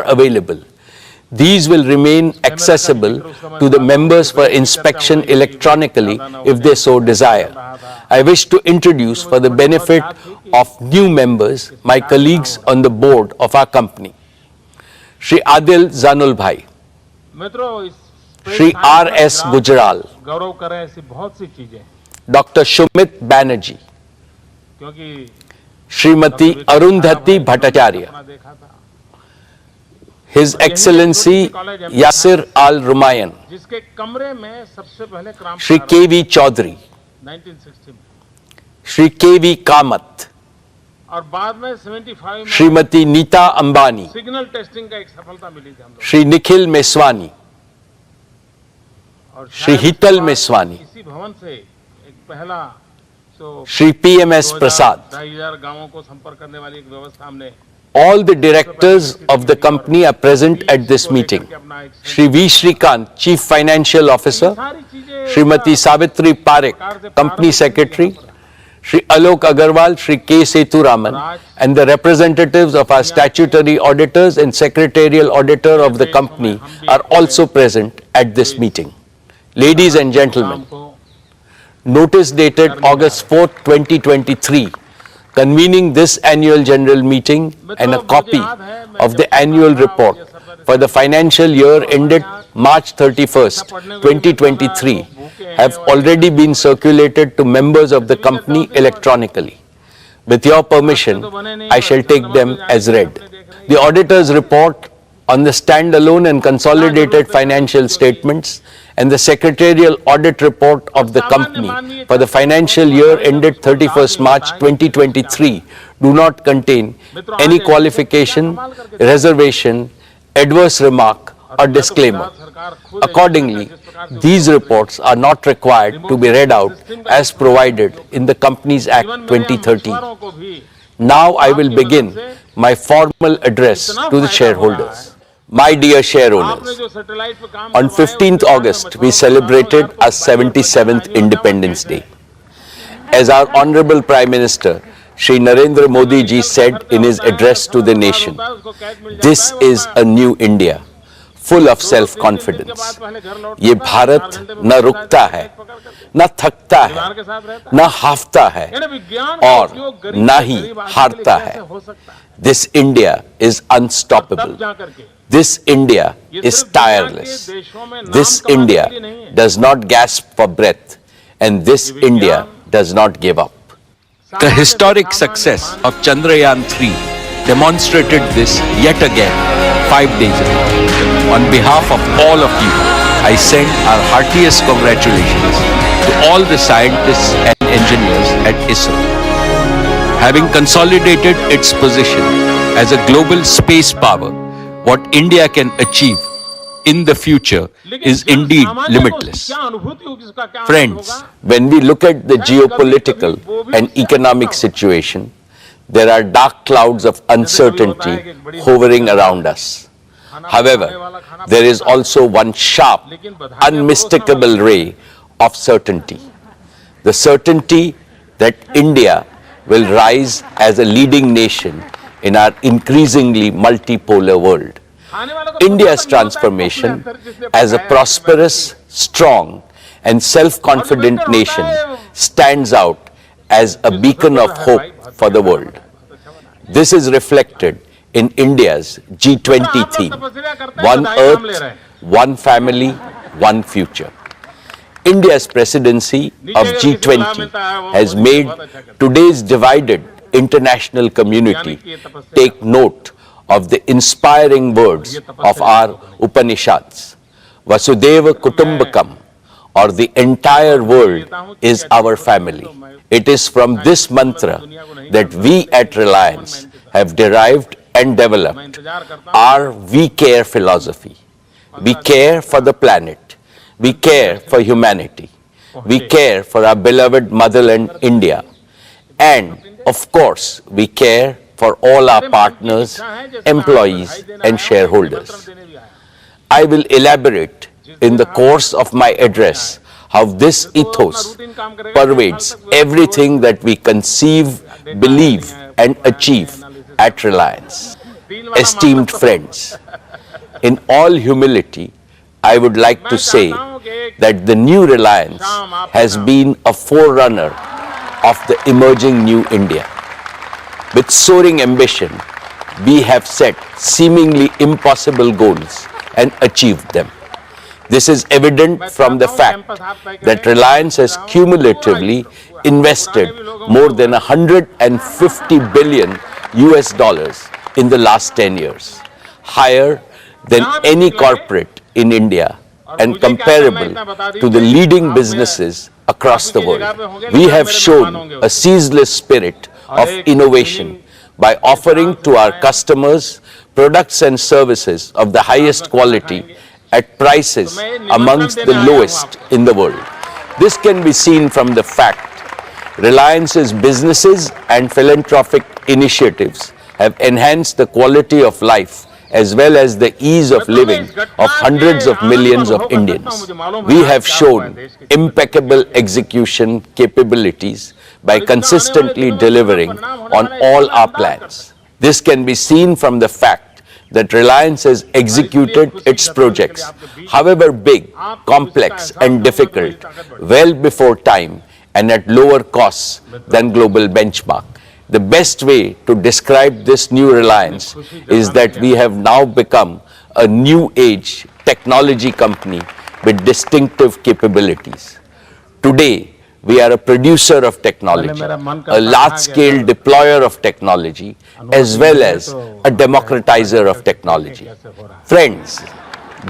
available. These will remain accessible to the members for inspection electronically if they so desire. I wish to introduce, for the benefit of new members, my colleagues on the board of our company. Shri Adil Zanul Bhai, Shri R.S. Gujral, Dr. Shumit Banerjee, Srimati Arundhati Bhattacharya, His Excellency Yasir Al Rumayyan, Shri K.V. Chaudhary, Shri K.V. Kamath, Srimati Nita Ambani, Shri Nikhil Meswani, Shri Hital Meswani, Shri P.M.S. Prasad. All the directors of the company are present at this meeting. Shri V. Shrikant, Chief Financial Officer, Srimati Savitri Parekh, Company Secretary, Shri Alok Agarwal, Shri K. Sethuraman, and the representatives of our statutory auditors and secretarial auditor of the company are also present at this meeting. Ladies and gentlemen, notice dated August 4, 2023, convening this annual general meeting and a copy of the annual report for the financial year ended March 31st, 2023 have already been circulated to members of the company electronically. With your permission, I shall take them as read. The auditor's report on the standalone and consolidated financial statements and the secretarial audit report of the company for the financial year ended 31st March 2023 do not contain any qualification, reservation, adverse remark or disclaimer. Accordingly, these reports are not required to be read out as provided in the Companies Act 2013. Now I will begin my formal address to the shareholders. My dear share owners, on 15th August, we celebrated our 77th Independence Day. As our Honorable Prime Minister, Shri Narendra Modi ji said in his address to the nation, this is a new India, full of self-confidence. ये भारत न रुकता है, न थकता है, न हाफता है, और न ही हारता है. This India is unstoppable. This India is tireless. This India does not gasp for breath, and this India does not give up. The historic success of Chandrayaan-3 demonstrated this yet again 5 days ago. On behalf of all of you, I send our heartiest congratulations to all the scientists and engineers at ISRO. Having consolidated its position as a global space power, what India can achieve in the future is indeed limitless. Friends, when we look at the geopolitical and economic situation, there are dark clouds of uncertainty hovering around us. However, there is also one sharp, unmistakable ray of certainty. The certainty that India will rise as a leading nation in our increasingly multipolar world. India's transformation as a prosperous, strong, and self-confident nation stands out as a beacon of hope for the world. This is reflected in India's G20 theme, One Earth, One Family, One Future. India's presidency of G20 has made today's divided international community take note of the inspiring words of our Upanishads. Vasudeva Kutumbakam, or the entire world is our family. It is from this mantra that we at Reliance have derived and developed our We Care philosophy. We care for the planet. We care for humanity. We care for our beloved motherland, India. And, of course, we care for all our partners, employees, and shareholders. I will elaborate in the course of my address how this ethos pervades everything that we conceive, believe, and achieve at Reliance. Esteemed friends, In all humility, I would like to say that the new Reliance has been a forerunner of the emerging new India. With soaring ambition, we have set seemingly impossible goals and achieved them. This is evident from the fact that Reliance has cumulatively invested more than $150 billion in the last 10 years, higher than any corporate in India and comparable to the leading businesses across the world. We have shown a ceaseless spirit of innovation by offering to our customers products and services of the highest quality at prices amongst the lowest in the world. This can be seen from the fact Reliance's businesses and philanthropic initiatives have enhanced the quality of life as well as the ease of living of hundreds of millions of Indians. We have shown impeccable execution capabilities by consistently delivering on all our plans. This can be seen from the fact that Reliance has executed its projects, however big, complex and difficult, well before time and at lower costs than global benchmark. The best way to describe this new Reliance is that we have now become a new age technology company with distinctive capabilities. Today, we are a producer of technology, a large-scale deployer of technology, as well as a democratizer of technology. Friends,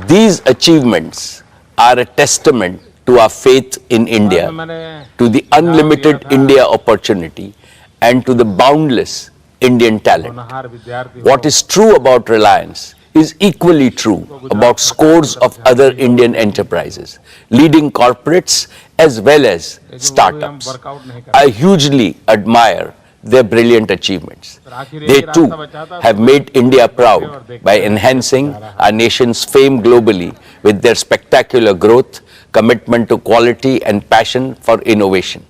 these achievements are a testament to our faith in India, to the unlimited India opportunity, and to the boundless Indian talent. What is true about Reliance is equally true about scores of other Indian enterprises, leading corporates as well as startups. I hugely admire their brilliant achievements. They too have made India proud by enhancing our nation's fame globally with their spectacular growth, commitment to quality and passion for innovation.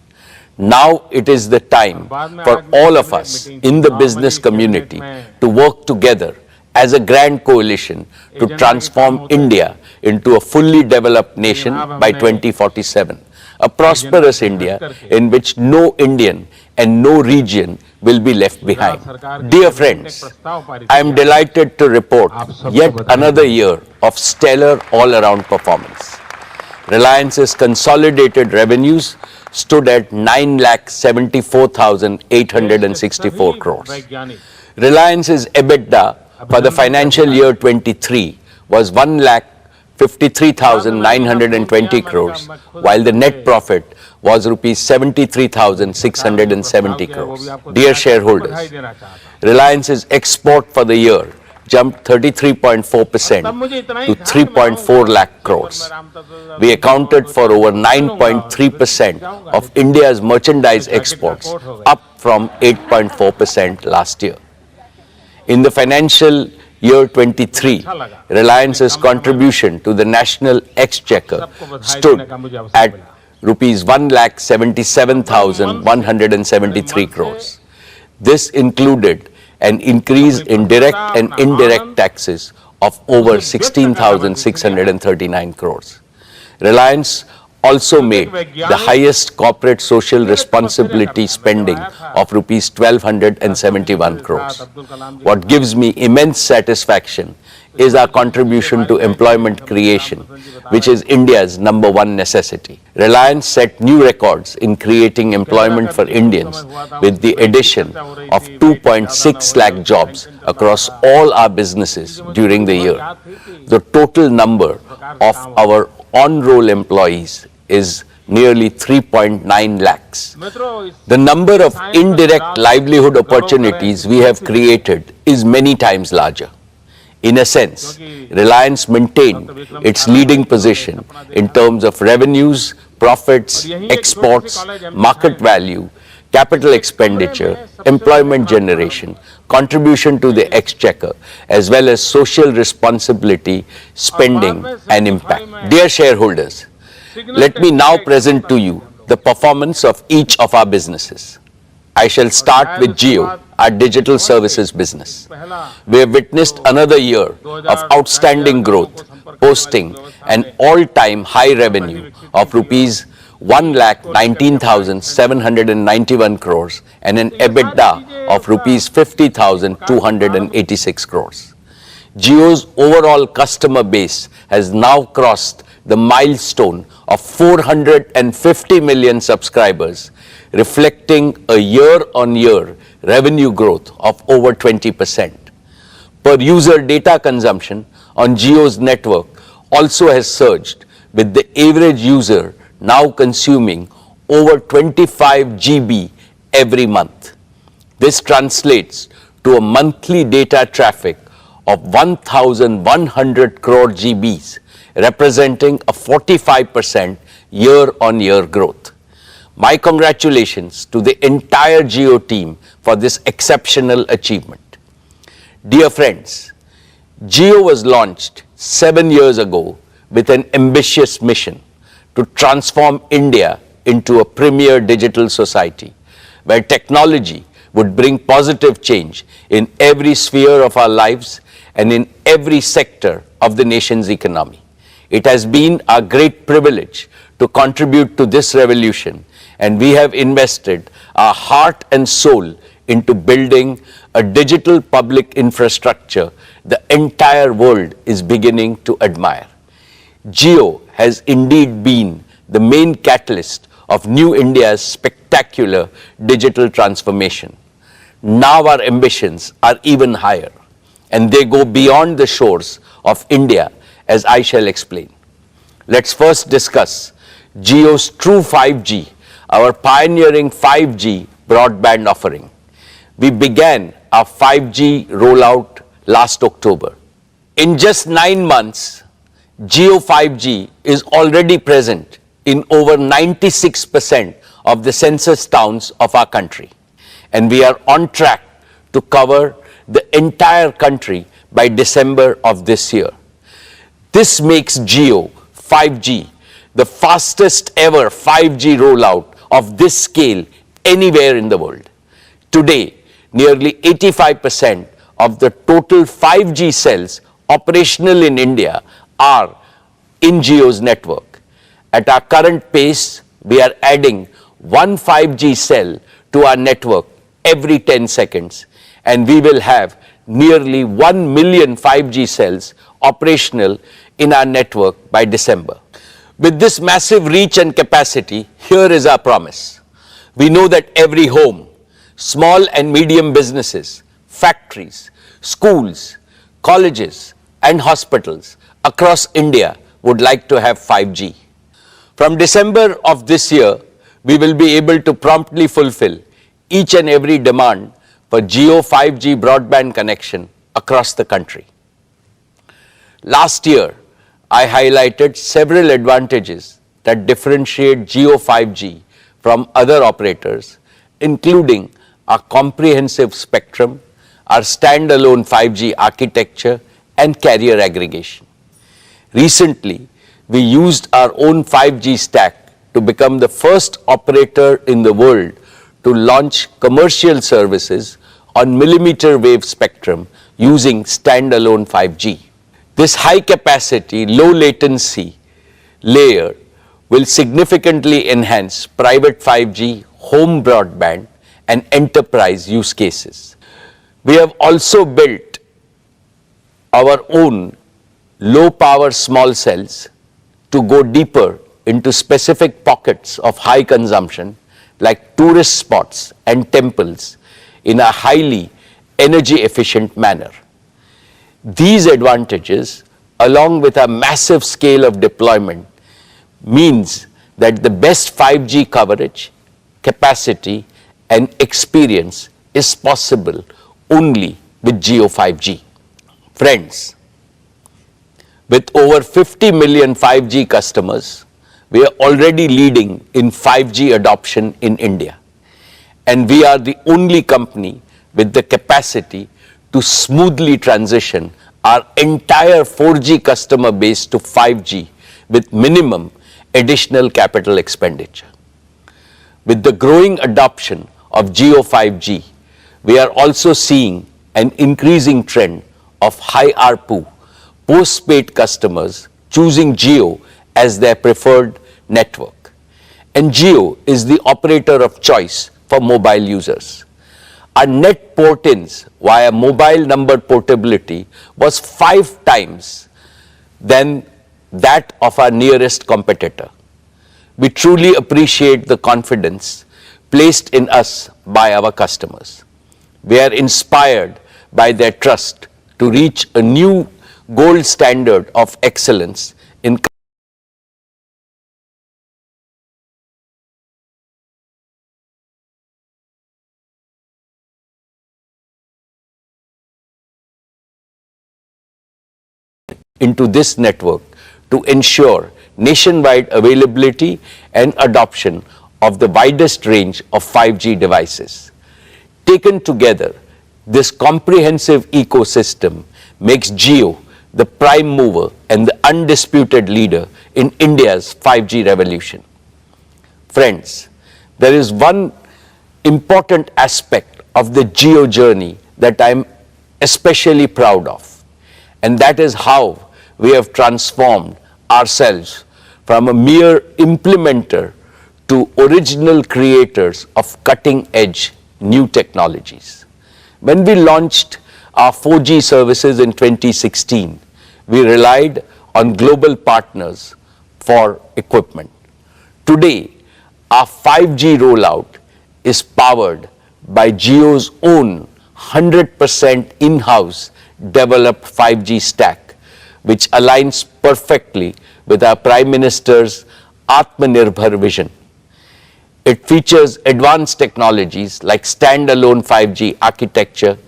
Now it is the time for all of us in the business community to work together as a grand coalition to transform India into a fully developed nation by 2047, a prosperous India in which no Indian and no region will be left behind. Dear friends, I am delighted to report yet another year of stellar all-around performance. Reliance's consolidated revenues stood at 9,74,864 crores. Reliance's EBITDA for the financial year 23 was 1,53,920 crores, while the net profit was rupees 73,670 crores. Dear shareholders, Reliance's export for the year jumped 33.4% to 3.4 lakh crores. We accounted for over 9.3% of India's merchandise exports, up from 8.4% last year. In the financial year 23, Reliance's contribution to the national exchequer stood at rupees 1,77,173 crores. This included an increase in direct and indirect taxes of over 16,639 crores. Reliance also made the highest corporate social responsibility spending of rupees 1,271 crores. What gives me immense satisfaction is our contribution to employment creation, which is India's #1 necessity. Reliance set new records in creating employment for Indians with the addition of 2.6 lakh jobs across all our businesses during the year. The total number of our on-roll employees is nearly 3.9 lakhs. The number of indirect livelihood opportunities we have created is many times larger. In a sense, Reliance maintained its leading position in terms of revenues, profits, exports, market value, capital expenditure, employment generation, contribution to the exchequer, as well as social responsibility, spending and impact. Dear shareholders, let me now present to you the performance of each of our businesses. I shall start with Jio, our digital services business. We have witnessed another year of outstanding growth, posting an all-time high revenue of rupees 1,19,791 crores and an EBITDA of rupees 50,286 crores. Jio's overall customer base has now crossed the milestone of 450 million subscribers, reflecting a year-on-year revenue growth of over 20%. Per user data consumption on Jio's network also has surged, with the average user now consuming over 25 GB every month. This translates to a monthly data traffic of 1,100 crore GBs, representing a 45% year-on-year growth. My congratulations to the entire Jio team for this exceptional achievement. Dear friends, Jio was launched 7 years ago with an ambitious mission to transform India into a premier digital society, where technology would bring positive change in every sphere of our lives and in every sector of the nation's economy. It has been our great privilege to contribute to this revolution, and we have invested our heart and soul into building a digital public infrastructure the entire world is beginning to admire. Jio has indeed been the main catalyst of New India's spectacular digital transformation. Now our ambitions are even higher, and they go beyond the shores of India, as I shall explain. Let's first discuss Jio's True 5G, our pioneering 5G broadband offering. We began our 5G rollout last October. In just 9 months, Jio 5G is already present in over 96% of the census towns of our country, and we are on track to cover the entire country by December of this year. This makes Jio 5G the fastest ever 5G rollout of this scale anywhere in the world. Today, nearly 85% of the total 5G cells operational in India are in Jio's network. At our current pace, we are adding one 5G cell to our network every 10 seconds, and we will have nearly 1 million 5G cells operational in our network by December. With this massive reach and capacity, here is our promise. We know that every home, small and medium businesses, factories, schools, colleges, and hospitals across India would like to have 5G. From December of this year, we will be able to promptly fulfill each and every demand for Jio 5G broadband connection across the country. Last year, I highlighted several advantages that differentiate Jio 5G from other operators, including our comprehensive spectrum, our standalone 5G architecture, and carrier aggregation. Recently, we used our own 5G stack to become the first operator in the world to launch commercial services on millimeter wave spectrum using standalone 5G. This high capacity, low latency layer will significantly enhance private 5G, home broadband, and enterprise use cases. We have also built our own low power small cells to go deeper into specific pockets of high consumption like tourist spots and temples in a highly energy efficient manner. These advantages, along with a massive scale of deployment, means that the best 5G coverage, capacity, and experience is possible only with Jio 5G. Friends, with over 50 million 5G customers, we are already leading in 5G adoption in India, and we are the only company with the capacity to smoothly transition our entire 4G customer base to 5G with minimum additional capital expenditure. With the growing adoption of Jio 5G, we are also seeing an increasing trend of high ARPU post-paid customers choosing Jio as their preferred network. And Jio is the operator of choice for mobile users. Our net port-ins via mobile number portability was 5 times than that of our nearest competitor. We truly appreciate the confidence placed in us by our customers. We are inspired by their trust to reach a new gold standard of excellence in into this network to ensure nationwide availability and adoption of the widest range of 5G devices. Taken together, this comprehensive ecosystem makes Jio the prime mover and the undisputed leader in India's 5G revolution. Friends, there is one important aspect of the Jio journey that I am especially proud of, and that is how we have transformed ourselves from a mere implementer to original creators of cutting-edge new technologies. When we launched our 4G services in 2016, we relied on global partners for equipment. Today, our 5G rollout is powered by Jio's own 100% in-house developed 5G stack, which aligns perfectly with our Prime Minister's Atmanirbhar vision. It features advanced technologies like standalone 5G architecture,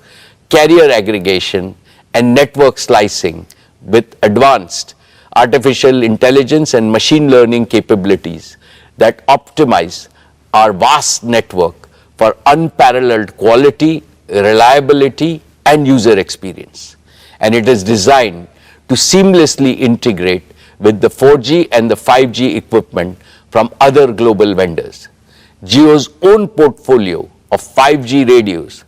carrier aggregation, and network slicing with advanced artificial intelligence and machine learning capabilities that optimize our vast network for unparalleled quality, reliability, and user experience. And it is designed to seamlessly integrate with the 4G and the 5G equipment from other global vendors. Jio's own portfolio of 5G radios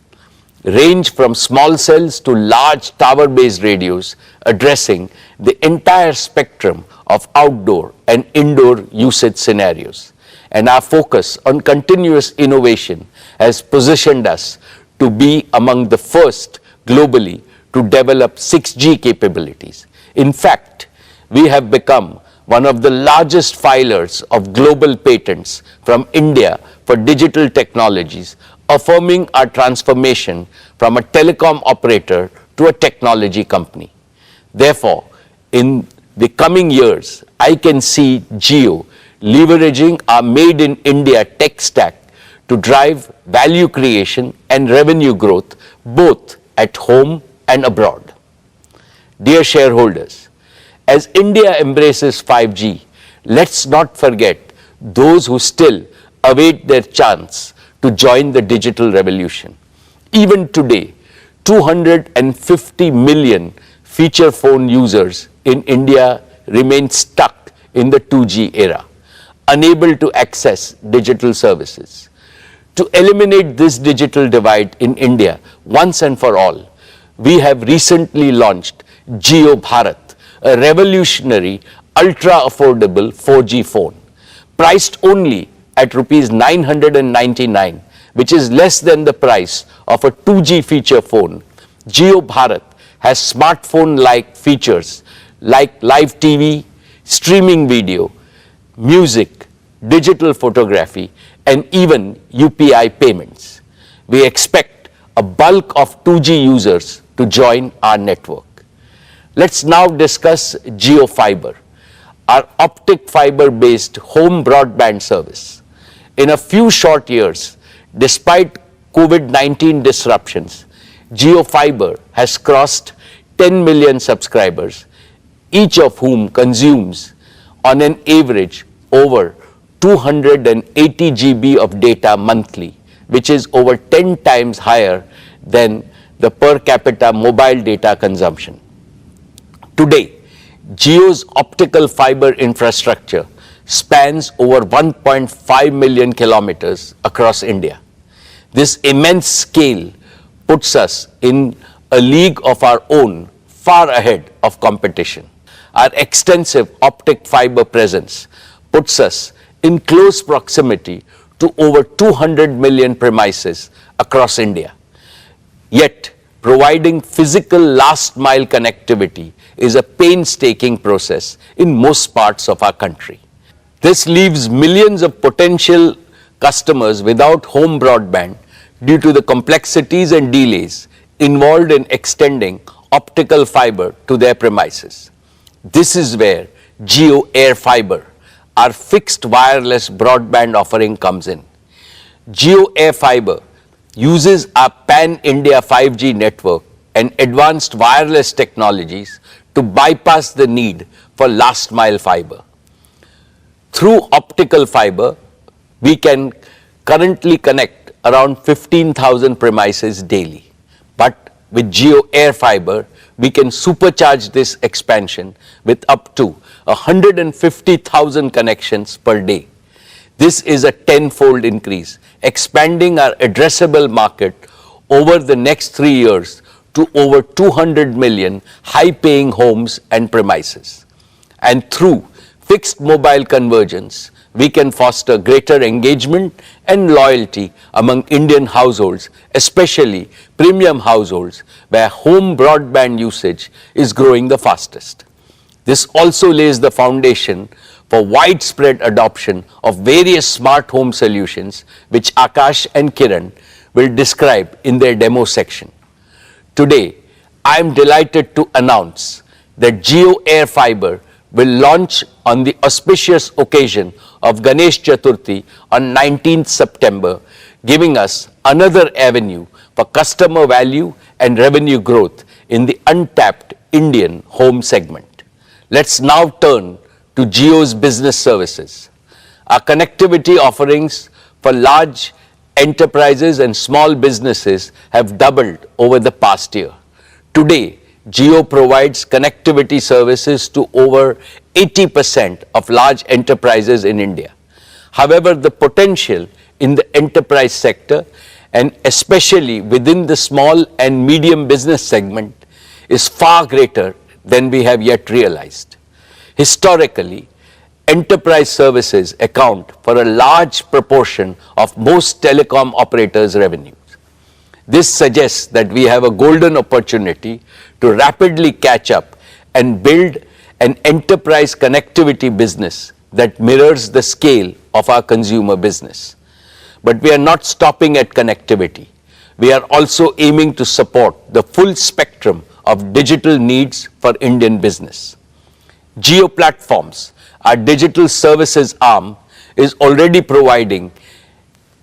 range from small cells to large tower-based radios addressing the entire spectrum of outdoor and indoor usage scenarios. And our focus on continuous innovation has positioned us to be among the first globally to develop 6G capabilities. In fact, we have become one of the largest filers of global patents from India for digital technologies, affirming our transformation from a telecom operator to a technology company. Therefore, in the coming years, I can see Jio leveraging our Made in India tech stack to drive value creation and revenue growth both at home and abroad. Dear shareholders, as India embraces 5G, let's not forget those who still await their chance to join the digital revolution. Even today, 250 million feature phone users in India remain stuck in the 2G era, unable to access digital services. To eliminate this digital divide in India once and for all, we have recently launched Jio Bharat, a revolutionary, ultra-affordable 4G phone, priced only at Rs 999, which is less than the price of a 2G feature phone. Jio Bharat has smartphone-like features like live TV, streaming video, music, digital photography, and even UPI payments. We expect a bulk of 2G users to join our network. Let's now discuss Jio Fiber, our optic fiber-based home broadband service. In a few short years, despite COVID-19 disruptions, Jio Fiber has crossed 10 million subscribers, each of whom consumes on an average over 280 GB of data monthly, which is over 10 times higher than the per capita mobile data consumption. Today, Jio's optical fiber infrastructure spans over 1.5 million kilometers across India. This immense scale puts us in a league of our own, far ahead of competition. Our extensive optic fiber presence puts us in close proximity to over 200 million premises across India. Yet, providing physical last mile connectivity is a painstaking process in most parts of our country. This leaves millions of potential customers without home broadband due to the complexities and delays involved in extending optical fiber to their premises. This is where Jio Air Fiber, our fixed wireless broadband offering, comes in. Jio Air Fiber uses our pan-India 5G network and advanced wireless technologies to bypass the need for last-mile fiber. Through optical fiber, we can currently connect around 15,000 premises daily. But with Jio Air Fiber, we can supercharge this expansion with up to 150,000 connections per day. This is a tenfold increase, expanding our addressable market over the next 3 years to over 200 million high-paying homes and premises. And through fixed mobile convergence, we can foster greater engagement and loyalty among Indian households, especially premium households where home broadband usage is growing the fastest. This also lays the foundation for widespread adoption of various smart home solutions, which Akash and Kiran will describe in their demo section. Today, I am delighted to announce that Jio Air Fiber will launch on the auspicious occasion of Ganesh Chaturthi on 19th September, giving us another avenue for customer value and revenue growth in the untapped Indian home segment. Let's now turn to Jio's business services. Our connectivity offerings for large enterprises and small businesses have doubled over the past year. Today, Jio provides connectivity services to over 80% of large enterprises in India. However, the potential in the enterprise sector, and especially within the small and medium business segment, is far greater than we have yet realized. Historically, enterprise services account for a large proportion of most telecom operators' revenues. This suggests that we have a golden opportunity to rapidly catch up and build an enterprise connectivity business that mirrors the scale of our consumer business. But we are not stopping at connectivity. We are also aiming to support the full spectrum of digital needs for Indian business. Jio Platforms, our digital services arm, is already providing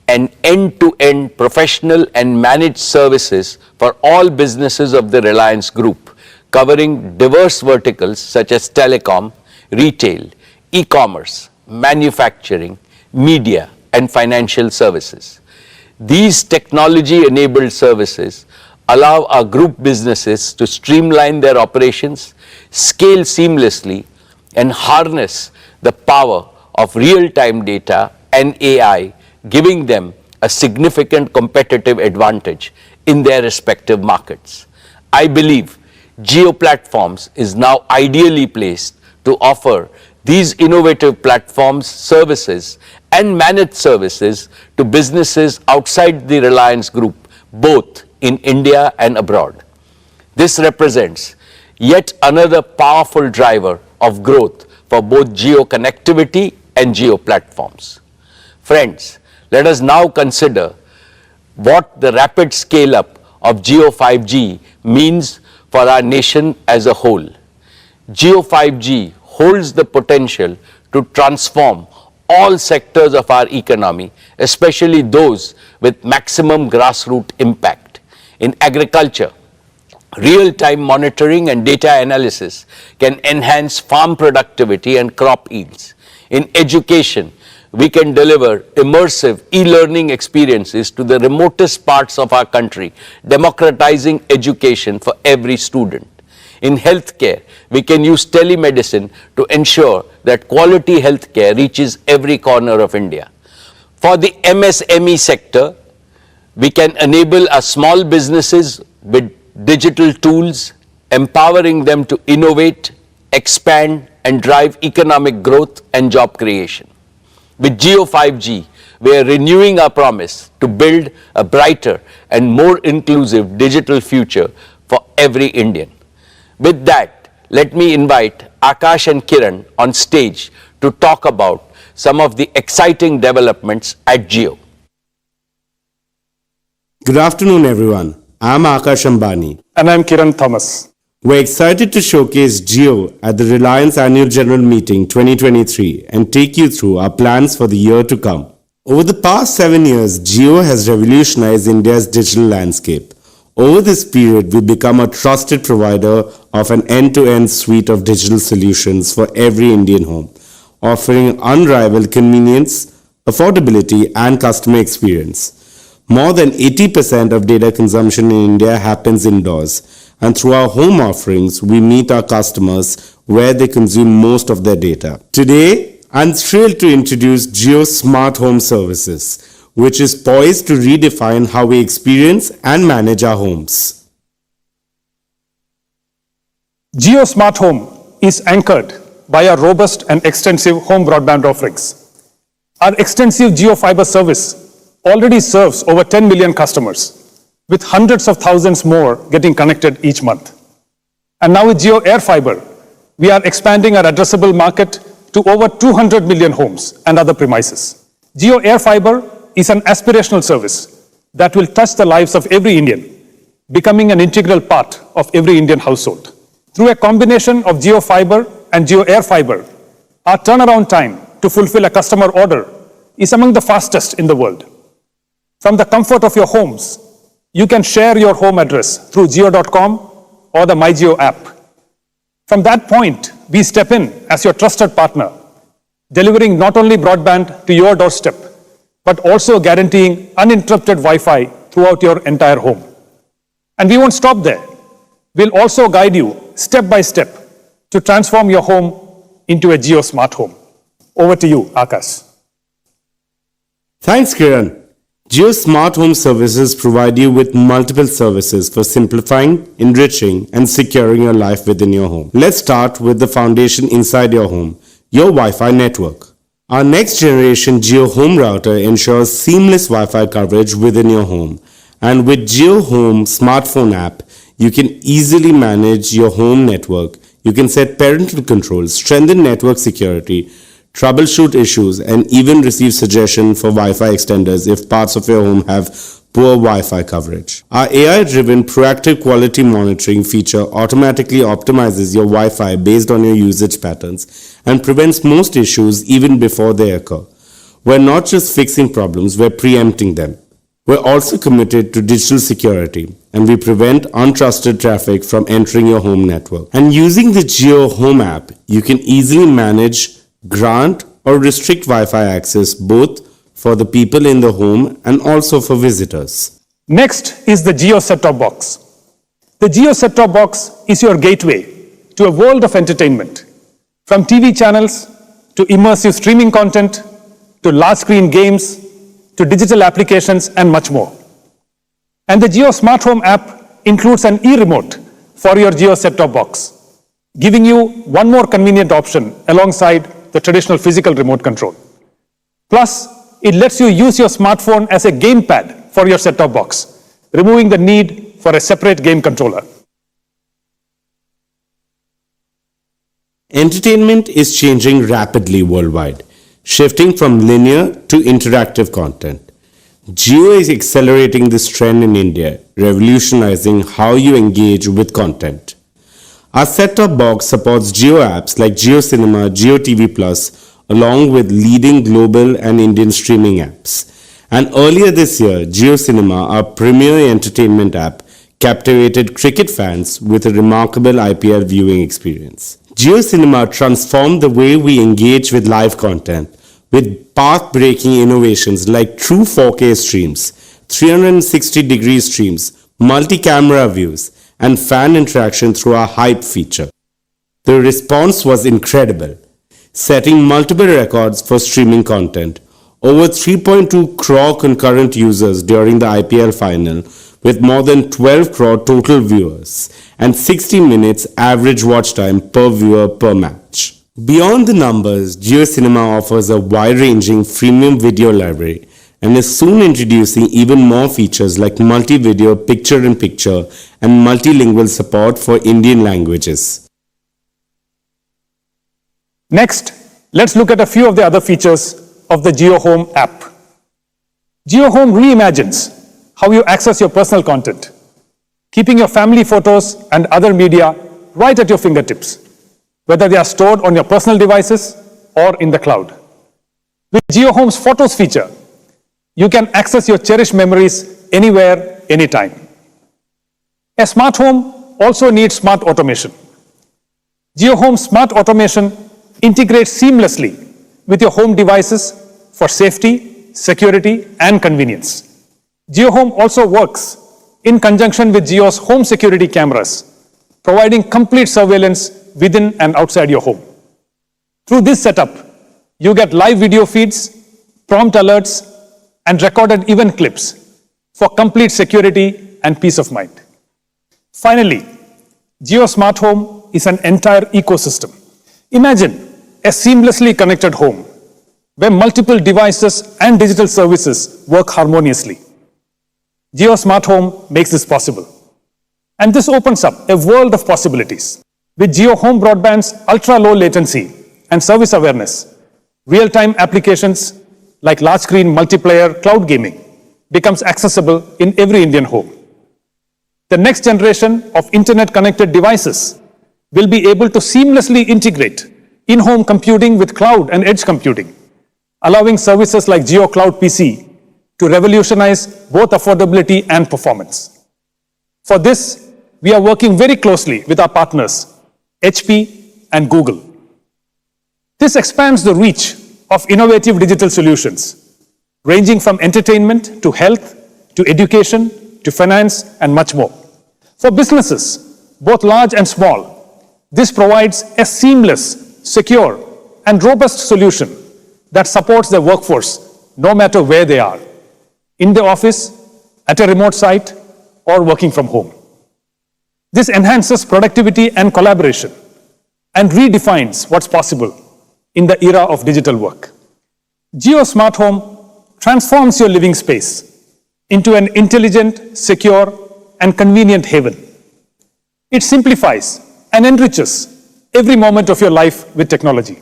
an end-to-end professional and managed services for all businesses of the Reliance Group, covering diverse verticals such as telecom, retail, e-commerce, manufacturing, media, and financial services. These technology-enabled services allow our group businesses to streamline their operations, scale seamlessly, and harness the power of real-time data and AI, giving them a significant competitive advantage in their respective markets. I believe Jio Platforms is now ideally placed to offer these innovative platforms, services, and managed services to businesses outside the Reliance Group, both in India and abroad. This represents yet another powerful driver of growth for both Jio Connectivity and Jio Platforms. Friends, let us now consider what the rapid scale-up of Jio 5G means for our nation as a whole. Jio 5G holds the potential to transform all sectors of our economy, especially those with maximum grassroots impact. In agriculture, real-time monitoring and data analysis can enhance farm productivity and crop yields. In education, we can deliver immersive e-learning experiences to the remotest parts of our country, democratizing education for every student. In healthcare, we can use telemedicine to ensure that quality healthcare reaches every corner of India. For the MSME sector, We can enable our small businesses with digital tools, empowering them to innovate, expand, and drive economic growth and job creation. With Jio 5G, we are renewing our promise to build a brighter and more inclusive digital future for every Indian. With that, let me invite Akash and Kiran on stage to talk about some of the exciting developments at Jio. Good afternoon, everyone. I'm Akash Ambani. And I'm Kiran Thomas. We're excited to showcase Jio at the Reliance Annual General Meeting 2023 and take you through our plans for the year to come. Over the past 7 years, Jio has revolutionized India's digital landscape. Over this period, we've become a trusted provider of an end-to-end suite of digital solutions for every Indian home, offering unrivaled convenience, affordability, and customer experience. More than 80% of data consumption in India happens indoors, and through our home offerings, we meet our customers where they consume most of their data. Today, I'm thrilled to introduce Jio Smart Home Services, which is poised to redefine how we experience and manage our homes. Jio Smart Home is anchored by our robust and extensive home broadband offerings. Our extensive Jio Fiber service already serves over 10 million customers, with hundreds of thousands more getting connected each month. And now with Jio Air Fiber, we are expanding our addressable market to over 200 million homes and other premises. Jio Air Fiber is an aspirational service that will touch the lives of every Indian, becoming an integral part of every Indian household. Through a combination of Jio Fiber and Jio Air Fiber, our turnaround time to fulfill a customer order is among the fastest in the world. From the comfort of your homes, you can share your home address through jio.com or the MyJio app. From that point, we step in as your trusted partner, delivering not only broadband to your doorstep, but also guaranteeing uninterrupted Wi-Fi throughout your entire home. And we won't stop there. We'll also guide you step by step to transform your home into a Jio Smart Home. Over to you, Akash. Thanks, Kiran. Jio Smart Home Services provide you with multiple services for simplifying, enriching, and securing your life within your home. Let's start with the foundation inside your home, your Wi-Fi network. Our next generation Jio Home Router ensures seamless Wi-Fi coverage within your home. And with Jio Home smartphone app, you can easily manage your home network. You can set parental controls, strengthen network security, troubleshoot issues, and even receive suggestions for Wi-Fi extenders if parts of your home have poor Wi-Fi coverage. Our AI-driven proactive quality monitoring feature automatically optimizes your Wi-Fi based on your usage patterns and prevents most issues even before they occur. We're not just fixing problems, we're preempting them. We're also committed to digital security, and we prevent untrusted traffic from entering your home network. And using the Jio Home app, you can easily manage, grant, or restrict Wi-Fi access both for the people in the home and also for visitors. Next is the Jio set-top box. The Jio set-top box is your gateway to a world of entertainment, from TV channels to immersive streaming content to large-screen games to digital applications and much more. And the Jio Smart Home app includes an e-remote for your Jio set-top box, giving you one more convenient option alongside the traditional physical remote control. Plus, it lets you use your smartphone as a gamepad for your set-top box, removing the need for a separate game controller. Entertainment is changing rapidly worldwide, shifting from linear to interactive content. Jio is accelerating this trend in India, revolutionizing how you engage with content. Our set-top box supports Jio apps like Jio Cinema, Jio TV Plus, along with leading global and Indian streaming apps. And earlier this year, Jio Cinema, our premier entertainment app, captivated cricket fans with a remarkable IPL viewing experience. Jio Cinema transformed the way we engage with live content with path-breaking innovations like true 4K streams, 360-degree streams, multi-camera views, and fan interaction through our Hype feature. The response was incredible, setting multiple records for streaming content, Over 3.2 crore concurrent users during the IPL final, with more than 12 crore total viewers and 60 minutes average watch time per viewer per match. Beyond the numbers, Jio Cinema offers a wide-ranging freemium video library and is soon introducing even more features like multi-video picture-in-picture and multilingual support for Indian languages. Next, let's look at a few of the other features of the Jio Home app. Jio Home reimagines how you access your personal content, keeping your family photos and other media right at your fingertips, whether they are stored on your personal devices or in the cloud. With Jio Home's Photos feature, you can access your cherished memories anywhere, anytime. A smart home also needs smart automation. Jio Home Smart Automation integrates seamlessly with your home devices for safety, security, and convenience. Jio Home also works in conjunction with Jio's home security cameras, providing complete surveillance within and outside your home. Through this setup, you get live video feeds, prompt alerts, and recorded event clips for complete security and peace of mind. Finally, Jio Smart Home is an entire ecosystem. Imagine a seamlessly connected home where multiple devices and digital services work harmoniously. Jio Smart Home makes this possible. And this opens up a world of possibilities. With Jio Home Broadband's ultra-low latency and service awareness, real-time applications like large-screen multiplayer cloud gaming becomes accessible in every Indian home. The next generation of internet-connected devices will be able to seamlessly integrate in-home computing with cloud and edge computing, allowing services like Jio Cloud PC to revolutionize both affordability and performance. For this, we are working very closely with our partners, HP and Google. This expands the reach of innovative digital solutions, ranging from entertainment to health, to education, to finance, and much more. For businesses, both large and small, this provides a seamless, secure, and robust solution that supports their workforce no matter where they are, in the office, at a remote site, or working from home. This enhances productivity and collaboration and redefines what's possible in the era of digital work. Jio Smart Home transforms your living space into an intelligent, secure, and convenient haven. It simplifies and enriches every moment of your life with technology.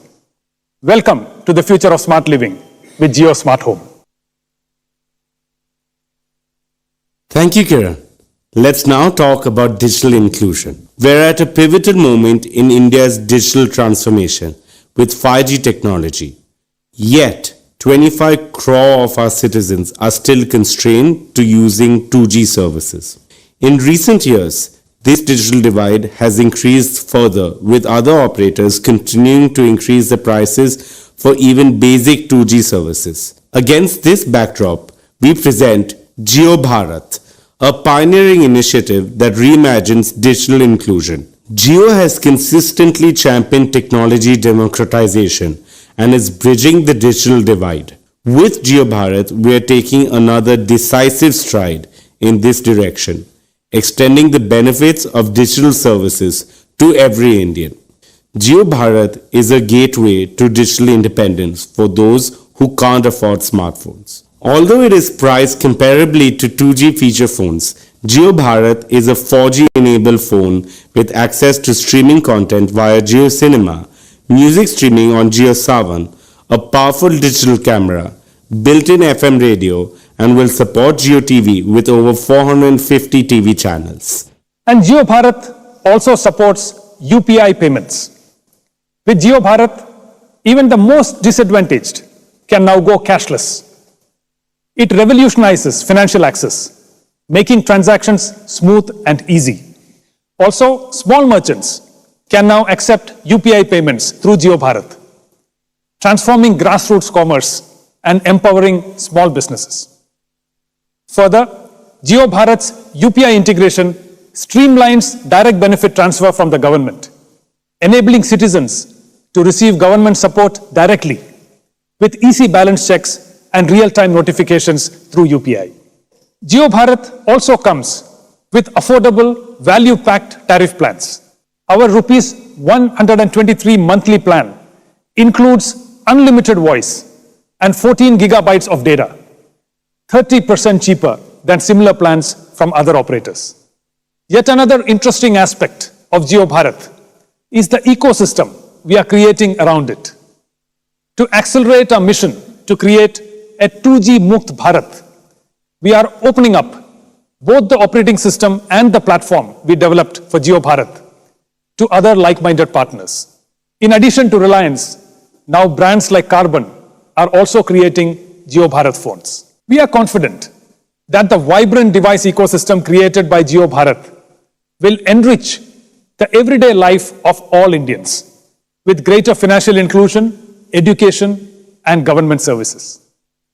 Welcome to the future of smart living with Jio Smart Home. Thank you, Kiran. Let's now talk about digital inclusion. We're at a pivotal moment in India's digital transformation with 5G technology. Yet, 25 crore of our citizens are still constrained to using 2G services. In recent years, this digital divide has increased further, with other operators continuing to increase the prices for even basic 2G services. Against this backdrop, we present Jio Bharat, a pioneering initiative that reimagines digital inclusion. Jio has consistently championed technology democratization and is bridging the digital divide. With Jio Bharat, we are taking another decisive stride in this direction, extending the benefits of digital services to every Indian. Jio Bharat is a gateway to digital independence for those who can't afford smartphones. Although it is priced comparably to 2G feature phones, Jio Bharat is a 4G-enabled phone with access to streaming content via Jio Cinema, music streaming on Jio Saavn, a powerful digital camera, built-in FM radio, and will support Jio TV with over 450 TV channels. And Jio Bharat also supports UPI payments. With Jio Bharat, even the most disadvantaged can now go cashless. It revolutionizes financial access, making transactions smooth and easy. Also, small merchants can now accept UPI payments through Jio Bharat, transforming grassroots commerce and empowering small businesses. Further, Jio Bharat's UPI integration streamlines direct benefit transfer from the government, enabling citizens to receive government support directly with easy balance checks and real-time notifications through UPI. Jio Bharat also comes with affordable, value-packed tariff plans. Our rupees 123 monthly plan includes unlimited voice and 14 gigabytes of data, 30% cheaper than similar plans from other operators. Yet another interesting aspect of Jio Bharat is the ecosystem we are creating around it. To accelerate our mission to create a 2G Mukt Bharat, we are opening up both the operating system and the platform we developed for Jio Bharat to other like-minded partners. In addition to Reliance, now brands like Carbon are also creating Jio Bharat phones. We are confident that the vibrant device ecosystem created by Jio Bharat will enrich the everyday life of all Indians with greater financial inclusion, education, and government services.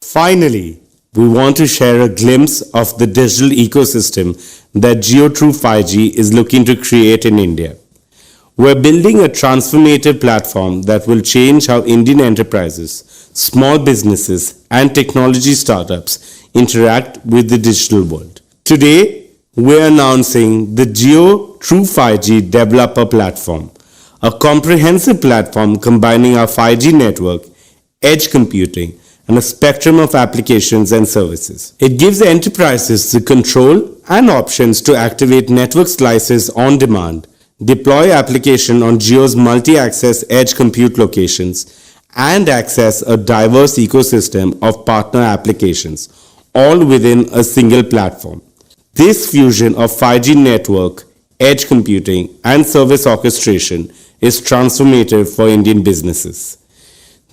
Finally, we want to share a glimpse of the digital ecosystem that Jio True 5G is looking to create in India. We're building a transformative platform that will change how Indian enterprises, small businesses, and technology startups interact with the digital world. Today, we're announcing the Jio True 5G Developer Platform, a comprehensive platform combining our 5G network, edge computing, and a spectrum of applications and services. It gives enterprises the control and options to activate network slices on demand, deploy application on Jio's multi-access edge compute locations, and access a diverse ecosystem of partner applications, all within a single platform. This fusion of 5G network, edge computing, and service orchestration is transformative for Indian businesses.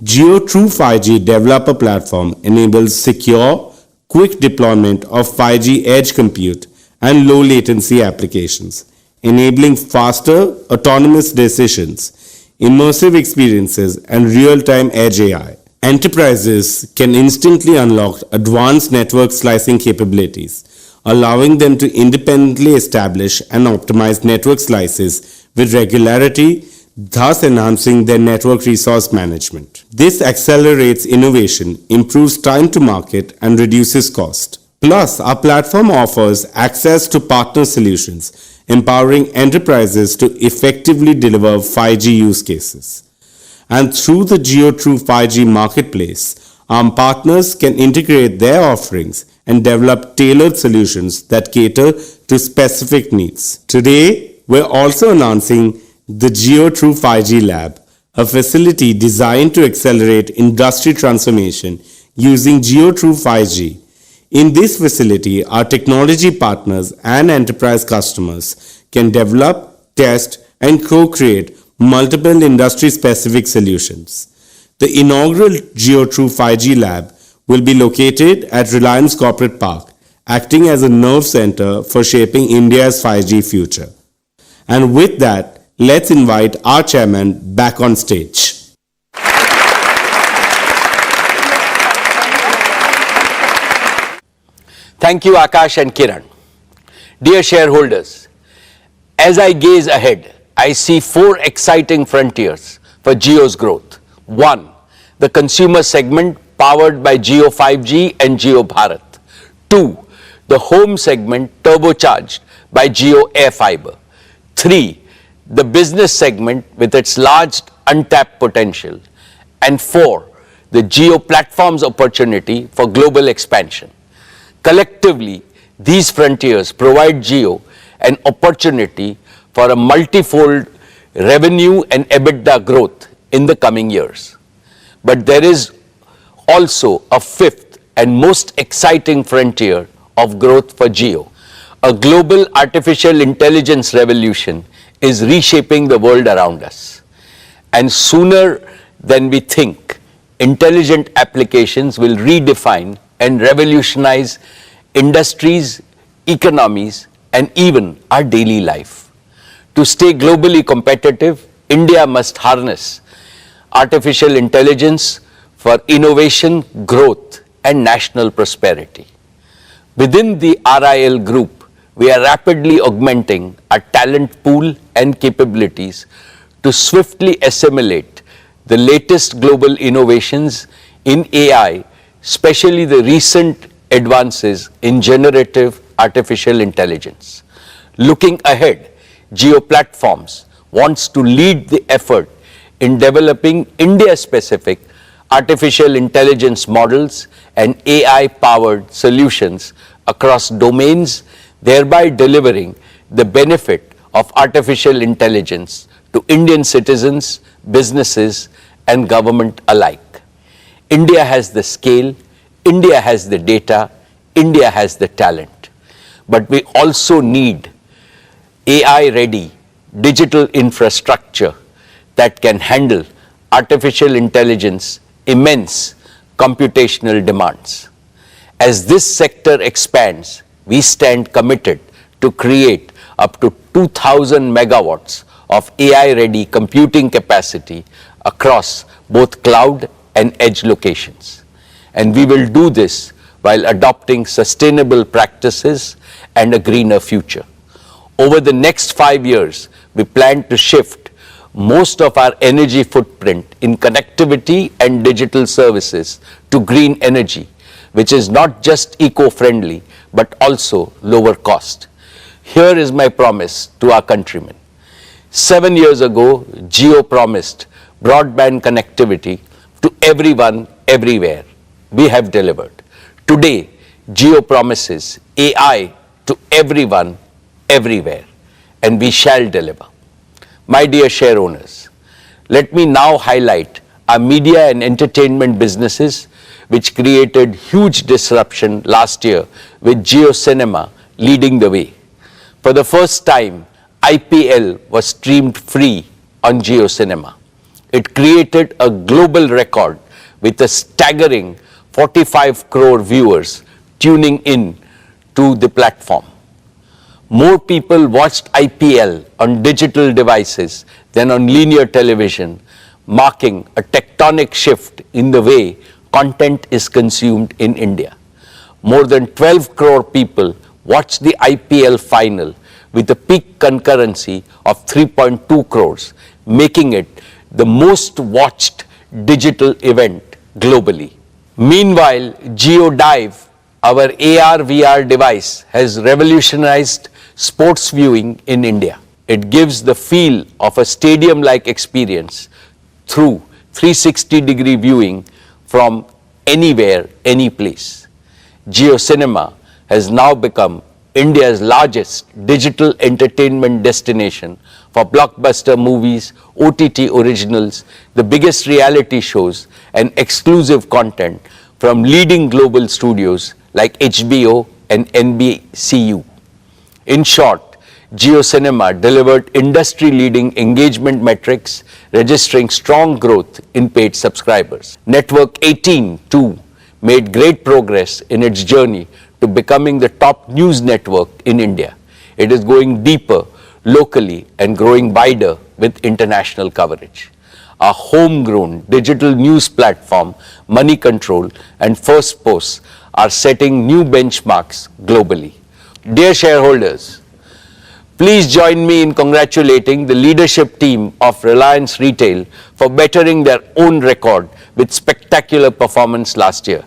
Jio True 5G Developer Platform enables secure, quick deployment of 5G edge compute and low latency applications, enabling faster, autonomous decisions, immersive experiences, and real-time edge AI. Enterprises can instantly unlock advanced network slicing capabilities, allowing them to independently establish and optimize network slices with regularity, thus enhancing their network resource management. This accelerates innovation, improves time to market, and reduces cost. Plus, our platform offers access to partner solutions, empowering enterprises to effectively deliver 5G use cases. And through the Jio True 5G marketplace, our partners can integrate their offerings and develop tailored solutions that cater to specific needs. Today, we're also announcing the Jio True 5G Lab, a facility designed to accelerate industry transformation using Jio True 5G. In this facility, our technology partners and enterprise customers can develop, test, and co-create multiple industry-specific solutions. The inaugural Jio True 5G Lab will be located at Reliance Corporate Park, acting as a nerve center for shaping India's 5G future. And with that, let's invite our chairman back on stage. Thank you, Akash and Kiran. Dear shareholders, as I gaze ahead, I see four exciting frontiers for Jio's growth. One, the consumer segment powered by Jio 5G and Jio Bharat. Two, the home segment turbocharged by Jio Air Fiber. Three, the business segment with its large untapped potential. And four, the Jio platform's opportunity for global expansion. Collectively, these frontiers provide Jio an opportunity for a multifold revenue and EBITDA growth in the coming years. But there is also a fifth and most exciting frontier of growth for Jio. A global artificial intelligence revolution is reshaping the world around us. And sooner than we think, intelligent applications will redefine and revolutionize industries, economies, and even our daily life. To stay globally competitive, India must harness artificial intelligence for innovation, growth, and national prosperity. Within the RIL group, we are rapidly augmenting our talent pool and capabilities to swiftly assimilate the latest global innovations in AI, especially the recent advances in generative artificial intelligence. Looking ahead, Jio Platforms wants to lead the effort in developing India-specific artificial intelligence models and AI-powered solutions across domains, thereby delivering the benefit of artificial intelligence to Indian citizens, businesses, and government alike. India has the scale, India has the data, India has the talent. But we also need AI-ready digital infrastructure that can handle artificial intelligence immense computational demands. As this sector expands, we stand committed to create up to 2,000 megawatts of AI-ready computing capacity across both cloud and edge locations. And we will do this while adopting sustainable practices and a greener future. Over the next 5 years, we plan to shift most of our energy footprint in connectivity and digital services to green energy, which is not just eco-friendly, but also lower cost. Here is my promise to our countrymen. 7 years ago, Jio promised broadband connectivity to everyone, everywhere. We have delivered. Today, Jio promises AI to everyone, everywhere, and we shall deliver. My dear share owners, let me now highlight our media and entertainment businesses which created huge disruption last year with Jio Cinema leading the way. For the first time, IPL was streamed free on Jio Cinema. It created a global record with a staggering 45 crore viewers tuning in to the platform. More people watched IPL on digital devices than on linear television, marking a tectonic shift in the way content is consumed in India. More than 12 crore people watched the IPL final with a peak concurrency of 3.2 crores, making it the most watched digital event globally. Meanwhile, Jio Dive, our AR/VR device, has revolutionized sports viewing in India. It gives the feel of a stadium-like experience through 360-degree viewing from anywhere, any place. Jio Cinema has now become India's largest digital entertainment destination for blockbuster movies, OTT originals, the biggest reality shows, and exclusive content from leading global studios like HBO and NBCU. In short, Jio Cinema delivered industry-leading engagement metrics, registering strong growth in paid subscribers. Network 18, too, made great progress in its journey to becoming the top news network in India. It is going deeper locally and growing wider with international coverage. Our homegrown digital news platform, Money Control and First Post are setting new benchmarks globally. Dear shareholders, please join me in congratulating the leadership team of Reliance Retail for bettering their own record with spectacular performance last year.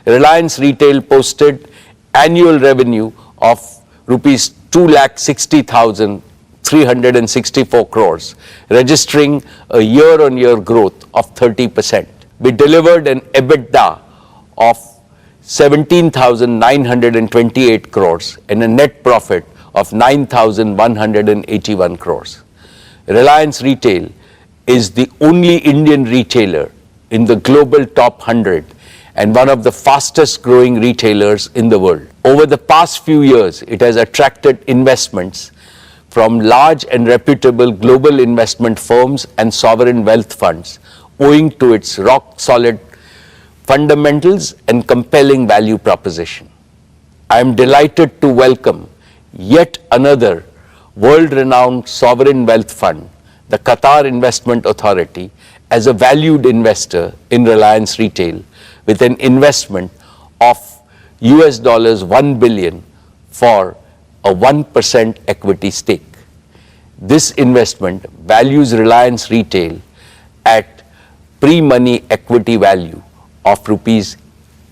Reliance Retail posted annual revenue of rupees 2,60,364 crores, registering a year-on-year growth of 30%. We delivered an EBITDA of 17,928 crores and a net profit of 9,181 crores. Reliance Retail is the only Indian retailer in the global top 100 and one of the fastest growing retailers in the world. Over the past few years, it has attracted investments from large and reputable global investment firms and sovereign wealth funds, owing to its rock-solid fundamentals and compelling value proposition. I am delighted to welcome yet another world-renowned sovereign wealth fund, the Qatar Investment Authority, as a valued investor in Reliance Retail with an investment of $1 billion for a 1% equity stake. This investment values Reliance Retail at pre-money equity value of rupees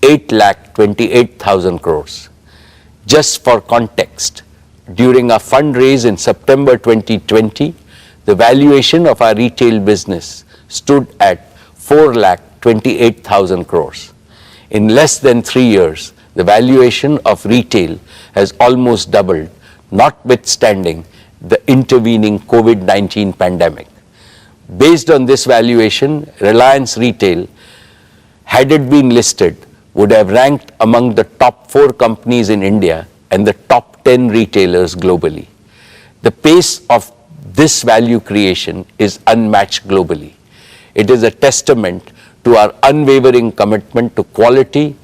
8,28,000 crores. Just for context, during our fundraise in September 2020, the valuation of our retail business stood at 4,28,000 crores. In less than 3 years, the valuation of retail has almost doubled, notwithstanding the intervening COVID-19 pandemic. Based on this valuation, Reliance Retail, had it been listed, would have ranked among the top 4 companies in India and the top 10 retailers globally. The pace of this value creation is unmatched globally. It is a testament to our unwavering commitment to quality,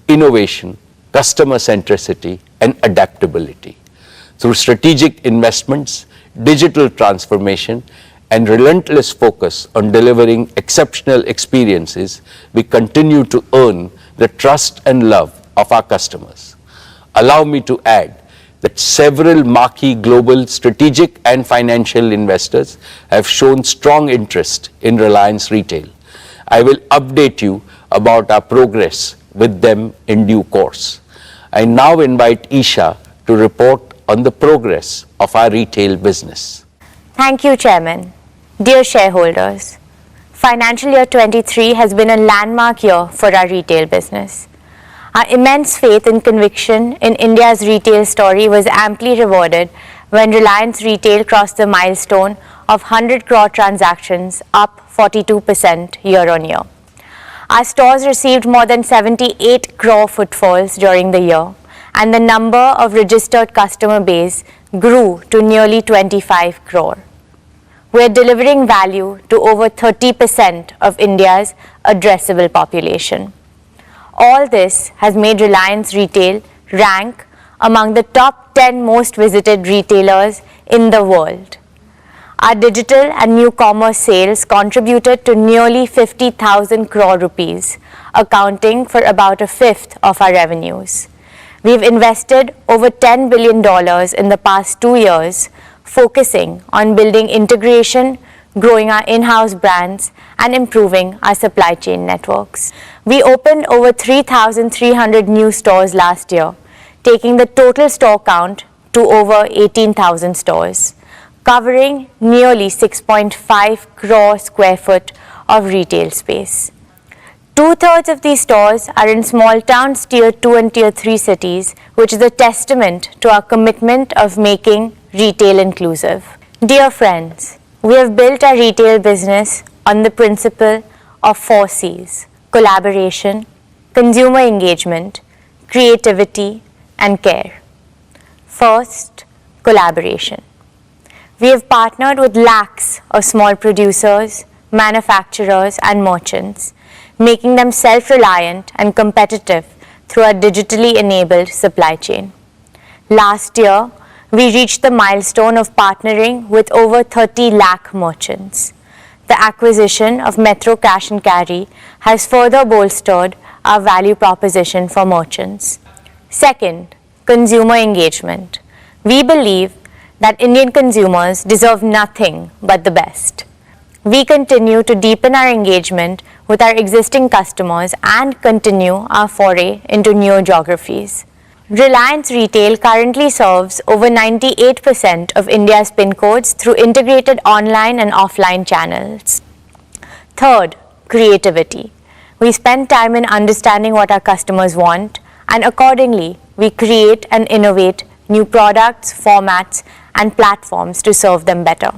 innovation, customer centricity, and adaptability. Through strategic investments, digital transformation, and relentless focus on delivering exceptional experiences, we continue to earn the trust and love of our customers. Allow me to add that several marquee global strategic and financial investors have shown strong interest in Reliance Retail. I will update you about our progress with them in due course. I now invite Isha to report on the progress of our retail business. Thank you, Chairman. Dear shareholders, financial year 23 has been a landmark year for our retail business. Our immense faith and conviction in India's retail story was amply rewarded when Reliance Retail crossed the milestone of 100 crore transactions, up 42% year-on-year. Our stores received more than 78 crore footfalls during the year, and the number of registered customer base grew to nearly 25 crore. We are delivering value to over 30% of India's addressable population. All this has made Reliance Retail rank among the top 10 most visited retailers in the world. Our digital and new commerce sales contributed to nearly 50,000 crore rupees, accounting for about a fifth of our revenues. We've invested over $10 billion in the past 2 years, focusing on building integration, growing our in-house brands, and improving our supply chain networks. We opened over 3,300 new stores last year, taking the total store count to over 18,000 stores, covering nearly 6.5 crore square foot of retail space. 2/3 of these stores are in small towns, tier 2 and tier 3 cities, which is a testament to our commitment of making retail inclusive. Dear friends, we have built our retail business on the principle of 4 C's: collaboration, consumer engagement, creativity, and care. First, collaboration. We have partnered with lakhs of small producers, manufacturers, and merchants, making them self-reliant and competitive through our digitally enabled supply chain. Last year, we reached the milestone of partnering with over 30 lakh merchants. The acquisition of Metro Cash and Carry has further bolstered our value proposition for merchants. Second, consumer engagement. We believe that Indian consumers deserve nothing but the best. We continue to deepen our engagement with our existing customers and continue our foray into new geographies. Reliance Retail currently serves over 98% of India's PIN codes through integrated online and offline channels. Third, creativity. We spend time in understanding what our customers want, and accordingly, we create and innovate new products, formats, and platforms to serve them better.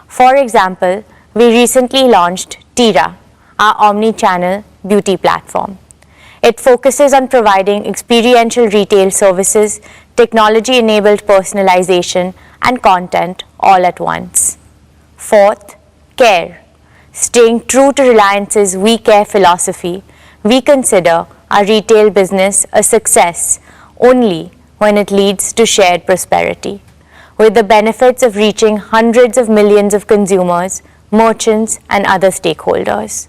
For example, we recently launched Tira, our omni-channel beauty platform. It focuses on providing experiential retail services, technology-enabled personalization, and content all at once. Fourth, care. Staying true to Reliance's We Care philosophy, we consider our retail business a success only when it leads to shared prosperity, with the benefits of reaching hundreds of millions of consumers, merchants, and other stakeholders.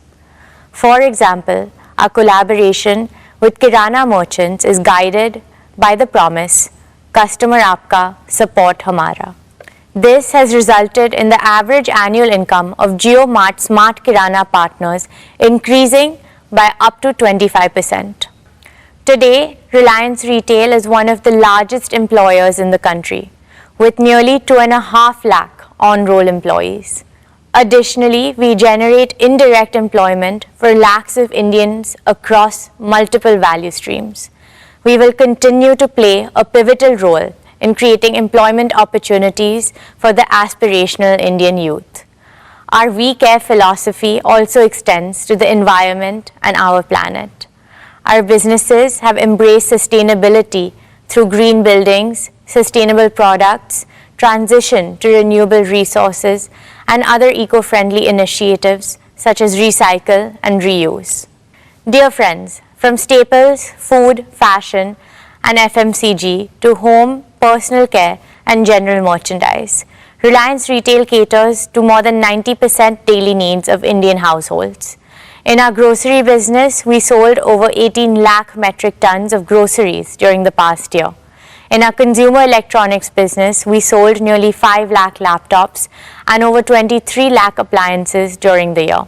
For example, our collaboration with Kirana merchants is guided by the promise, "Customer Aapka, Support Hamara." This has resulted in the average annual income of JioMart Smart Kirana partners increasing by up to 25%. Today, Reliance Retail is one of the largest employers in the country, with nearly 2.5 lakh on-roll employees. Additionally, we generate indirect employment for lakhs of Indians across multiple value streams. We will continue to play a pivotal role in creating employment opportunities for the aspirational Indian youth. Our We Care philosophy also extends to the environment and our planet. Our businesses have embraced sustainability through green buildings, sustainable products, transition to renewable resources, and other eco-friendly initiatives such as recycle and reuse. Dear friends, from staples, food, fashion, and FMCG to home, personal care, and general merchandise, Reliance Retail caters to more than 90% daily needs of Indian households. In our grocery business, we sold over 18 lakh metric tons of groceries during the past year. In our consumer electronics business, we sold nearly 5 lakh laptops and over 23 lakh appliances during the year.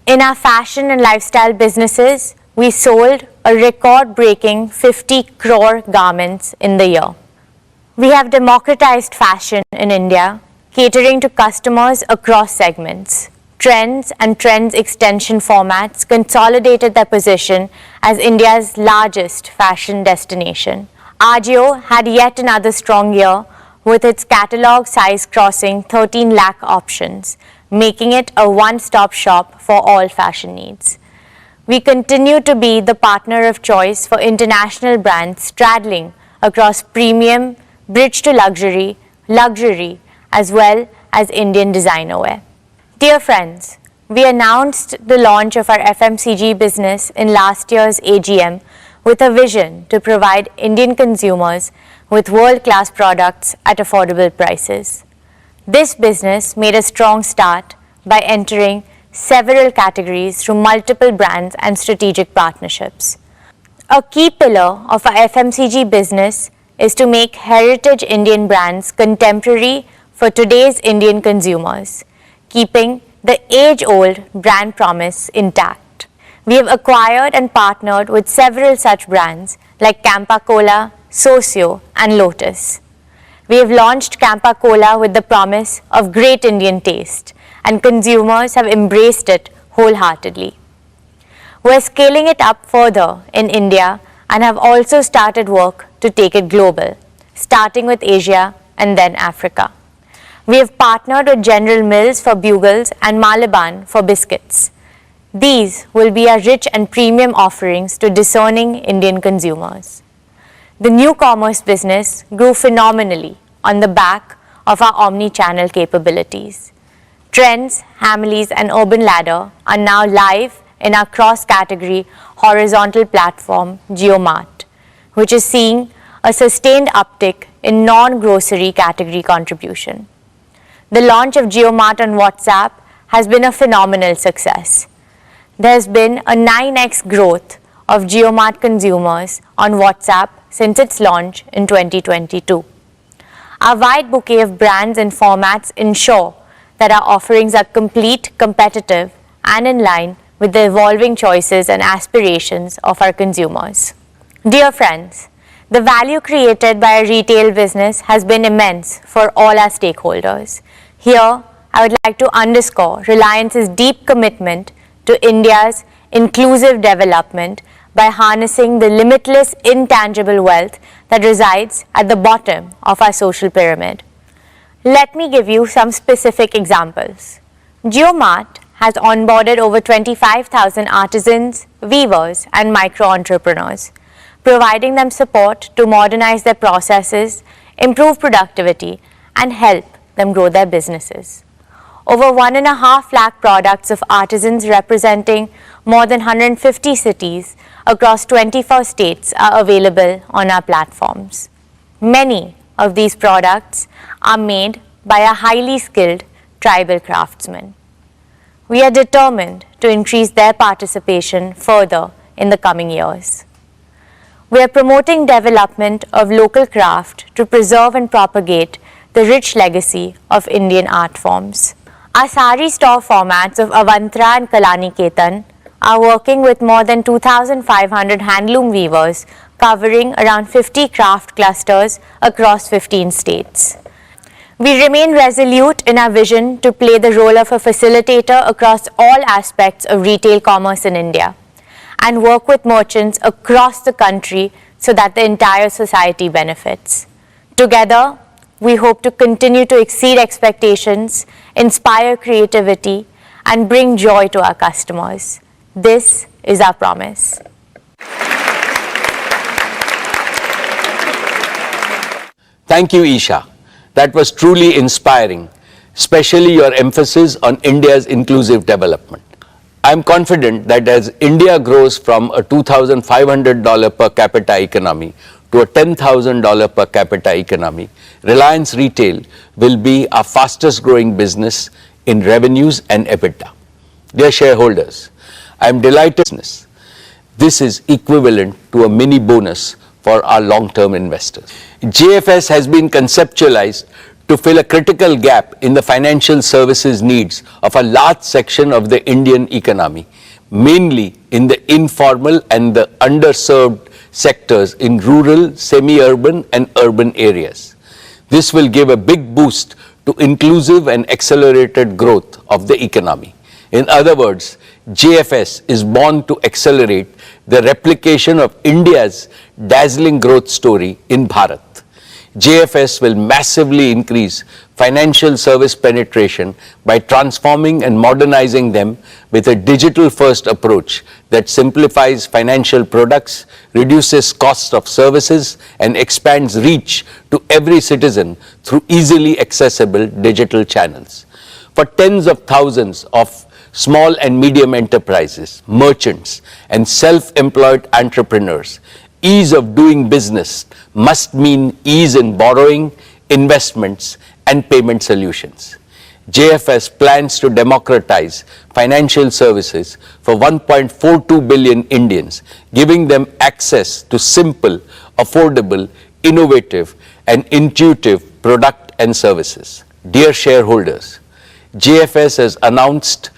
In our fashion and lifestyle businesses, we sold a record-breaking 50 crore garments in the year. We have democratized fashion in India, catering to customers across segments. Trends and Trends extension formats consolidated their position as India's largest fashion destination. AGM had yet another strong year with its catalog size crossing 13 lakh options, making it a one-stop shop for all fashion needs. We continue to be the partner of choice for international brands straddling across premium, bridge to luxury, as well as Indian designer wear. Dear friends, we announced the launch of our FMCG business in last year's AGM with a vision to provide Indian consumers with world-class products at affordable prices. This business made a strong start by entering several categories through multiple brands and strategic partnerships. A key pillar of our FMCG business is to make heritage Indian brands contemporary for today's Indian consumers, keeping the age-old brand promise intact. We have acquired and partnered with several such brands like Campa Cola, Socio, and Lotus. We have launched Campa Cola with the promise of great Indian taste, and consumers have embraced it wholeheartedly. We're scaling it up further in India and have also started work to take it global, starting with Asia and then Africa. We have partnered with General Mills for bugles and Malaban for biscuits. These will be our rich and premium offerings to discerning Indian consumers. The new commerce business grew phenomenally on the back of our omni-channel capabilities. Trends, Hamleys, and Urban Ladder are now live in our cross-category horizontal platform JioMart, which is seeing a sustained uptick in non-grocery category contribution. The launch of JioMart on WhatsApp has been a phenomenal success. There has been a 9x growth of JioMart consumers on WhatsApp since its launch in 2022. Our wide bouquet of brands and formats ensure that our offerings are complete, competitive, and in line with the evolving choices and aspirations of our consumers. Dear friends, the value created by our retail business has been immense for all our stakeholders. Here, I would like to underscore Reliance's deep commitment to India's inclusive development by harnessing the limitless intangible wealth that resides at the bottom of our social pyramid. Let me give you some specific examples. JioMart has onboarded over 25,000 artisans, weavers, and micro-entrepreneurs, providing them support to modernize their processes, improve productivity, and help them grow their businesses. Over 1.5 lakh products of artisans representing more than 150 cities across 24 states are available on our platforms. Many of these products are made by a highly skilled tribal craftsmen. We are determined to increase their participation further in the coming years. We are promoting development of local craft to preserve and propagate the rich legacy of Indian art forms. Our sari store formats of Avantara and Kalani Ketan are working with more than 2,500 handloom weavers covering around 50 craft clusters across 15 states. We remain resolute in our vision to play the role of a facilitator across all aspects of retail commerce in India and work with merchants across the country so that the entire society benefits. Together, we hope to continue to exceed expectations, inspire creativity, and bring joy to our customers. This is our promise. Thank you, Isha. That was truly inspiring, especially your emphasis on India's inclusive development. I am confident that as India grows from a $2,500 per capita economy to a $10,000 per capita economy, Reliance Retail will be our fastest growing business in revenues and EBITDA. Dear shareholders, I am delighted. This is equivalent to a mini bonus for our long-term investors. JFS has been conceptualized to fill a critical gap in the financial services needs of a large section of the Indian economy, mainly in the informal and the underserved sectors in rural, semi-urban and urban areas. This will give a big boost to inclusive and accelerated growth of the economy. In other words, JFS is born to accelerate the replication of India's dazzling growth story in Bharat. JFS will massively increase financial service penetration by transforming and modernizing them with a digital-first approach that simplifies financial products, reduces costs of services, and expands reach to every citizen through easily accessible digital channels. For tens of thousands of small and medium enterprises, merchants, and self-employed entrepreneurs, ease of doing business must mean ease in borrowing, investments, and payment solutions. JFS plans to democratize financial services for 1.42 billion Indians, giving them access to simple, affordable, innovative, and intuitive product and services. Dear shareholders, JFS has announced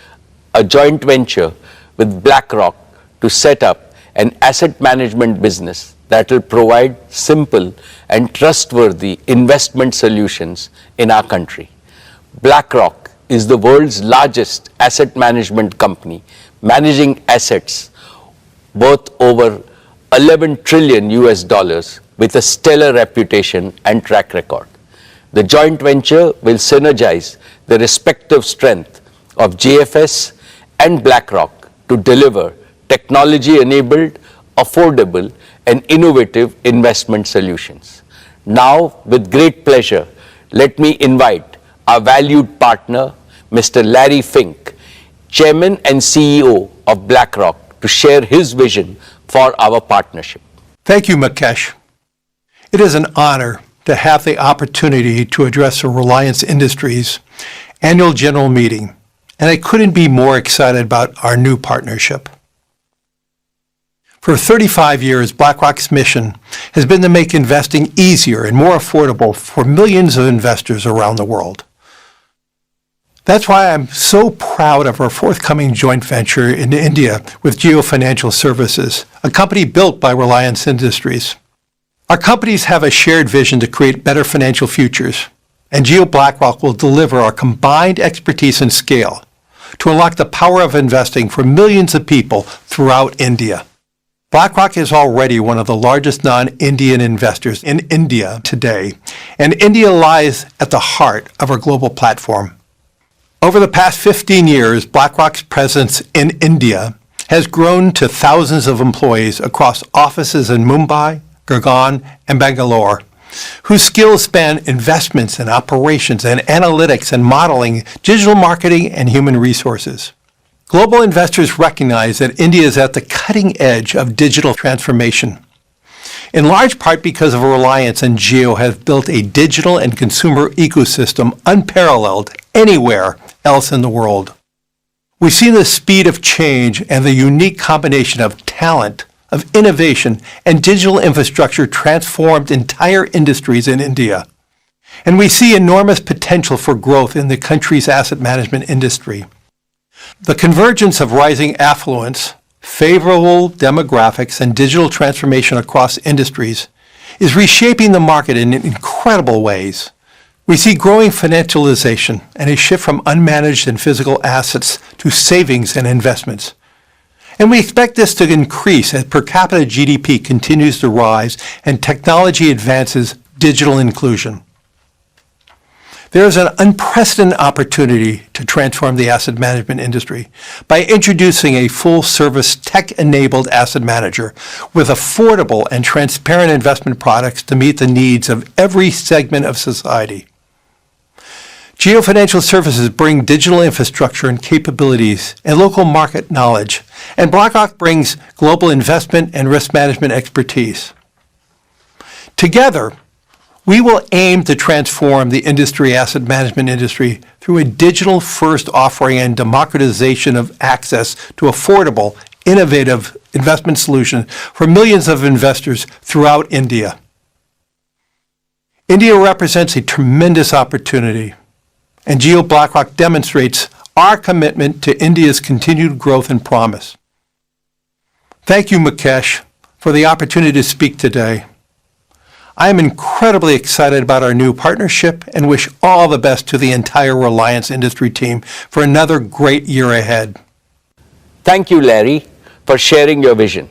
a joint venture with BlackRock to set up an asset management business that will provide simple and trustworthy investment solutions in our country. BlackRock is the world's largest asset management company, managing assets worth over 11 trillion US dollars with a stellar reputation and track record. The joint venture will synergize the respective strength of JFS and BlackRock to deliver technology-enabled, affordable, and innovative investment solutions. Now, with great pleasure, let me invite our valued partner, Mr. Larry Fink, Chairman and CEO of BlackRock, to share his vision for our partnership. Thank you, Mukesh. It is an honor to have the opportunity to address the Reliance Industries annual general meeting, and I couldn't be more excited about our new partnership. For 35 years, BlackRock's mission has been to make investing easier and more affordable for millions of investors around the world. That's why I'm so proud of our forthcoming joint venture in India with Jio Financial Services, a company built by Reliance Industries. Our companies have a shared vision to create better financial futures, and Jio BlackRock will deliver our combined expertise and scale to unlock the power of investing for millions of people throughout India. BlackRock is already one of the largest non-Indian investors in India today, and India lies at the heart of our global platform. Over the past 15 years, BlackRock's presence in India has grown to thousands of employees across offices in Mumbai, Gurgaon, and Bangalore, whose skills span investments and operations and analytics and modeling, digital marketing, and human resources. Global investors recognize that India is at the cutting edge of digital transformation, in large part because of Reliance and Jio have built a digital and consumer ecosystem unparalleled anywhere else in the world. We've seen the speed of change and the unique combination of talent, of innovation, and digital infrastructure transformed entire industries in India. And we see enormous potential for growth in the country's asset management industry. The convergence of rising affluence, favorable demographics, and digital transformation across industries is reshaping the market in incredible ways. We see growing financialization and a shift from unmanaged and physical assets to savings and investments. And we expect this to increase as per capita GDP continues to rise and technology advances digital inclusion. There is an unprecedented opportunity to transform the asset management industry by introducing a full-service tech-enabled asset manager with affordable and transparent investment products to meet the needs of every segment of society. Geo Financial Services bring digital infrastructure and capabilities and local market knowledge, and BlackRock brings global investment and risk management expertise. Together, we will aim to transform the asset management industry through a digital-first offering and democratization of access to affordable, innovative investment solutions for millions of investors throughout India. India represents a tremendous opportunity, and Jio BlackRock demonstrates our commitment to India's continued growth and promise. Thank you, Mukesh, for the opportunity to speak today. I am incredibly excited about our new partnership and wish all the best to the entire Reliance industry team for another great year ahead. Thank you, Larry, for sharing your vision.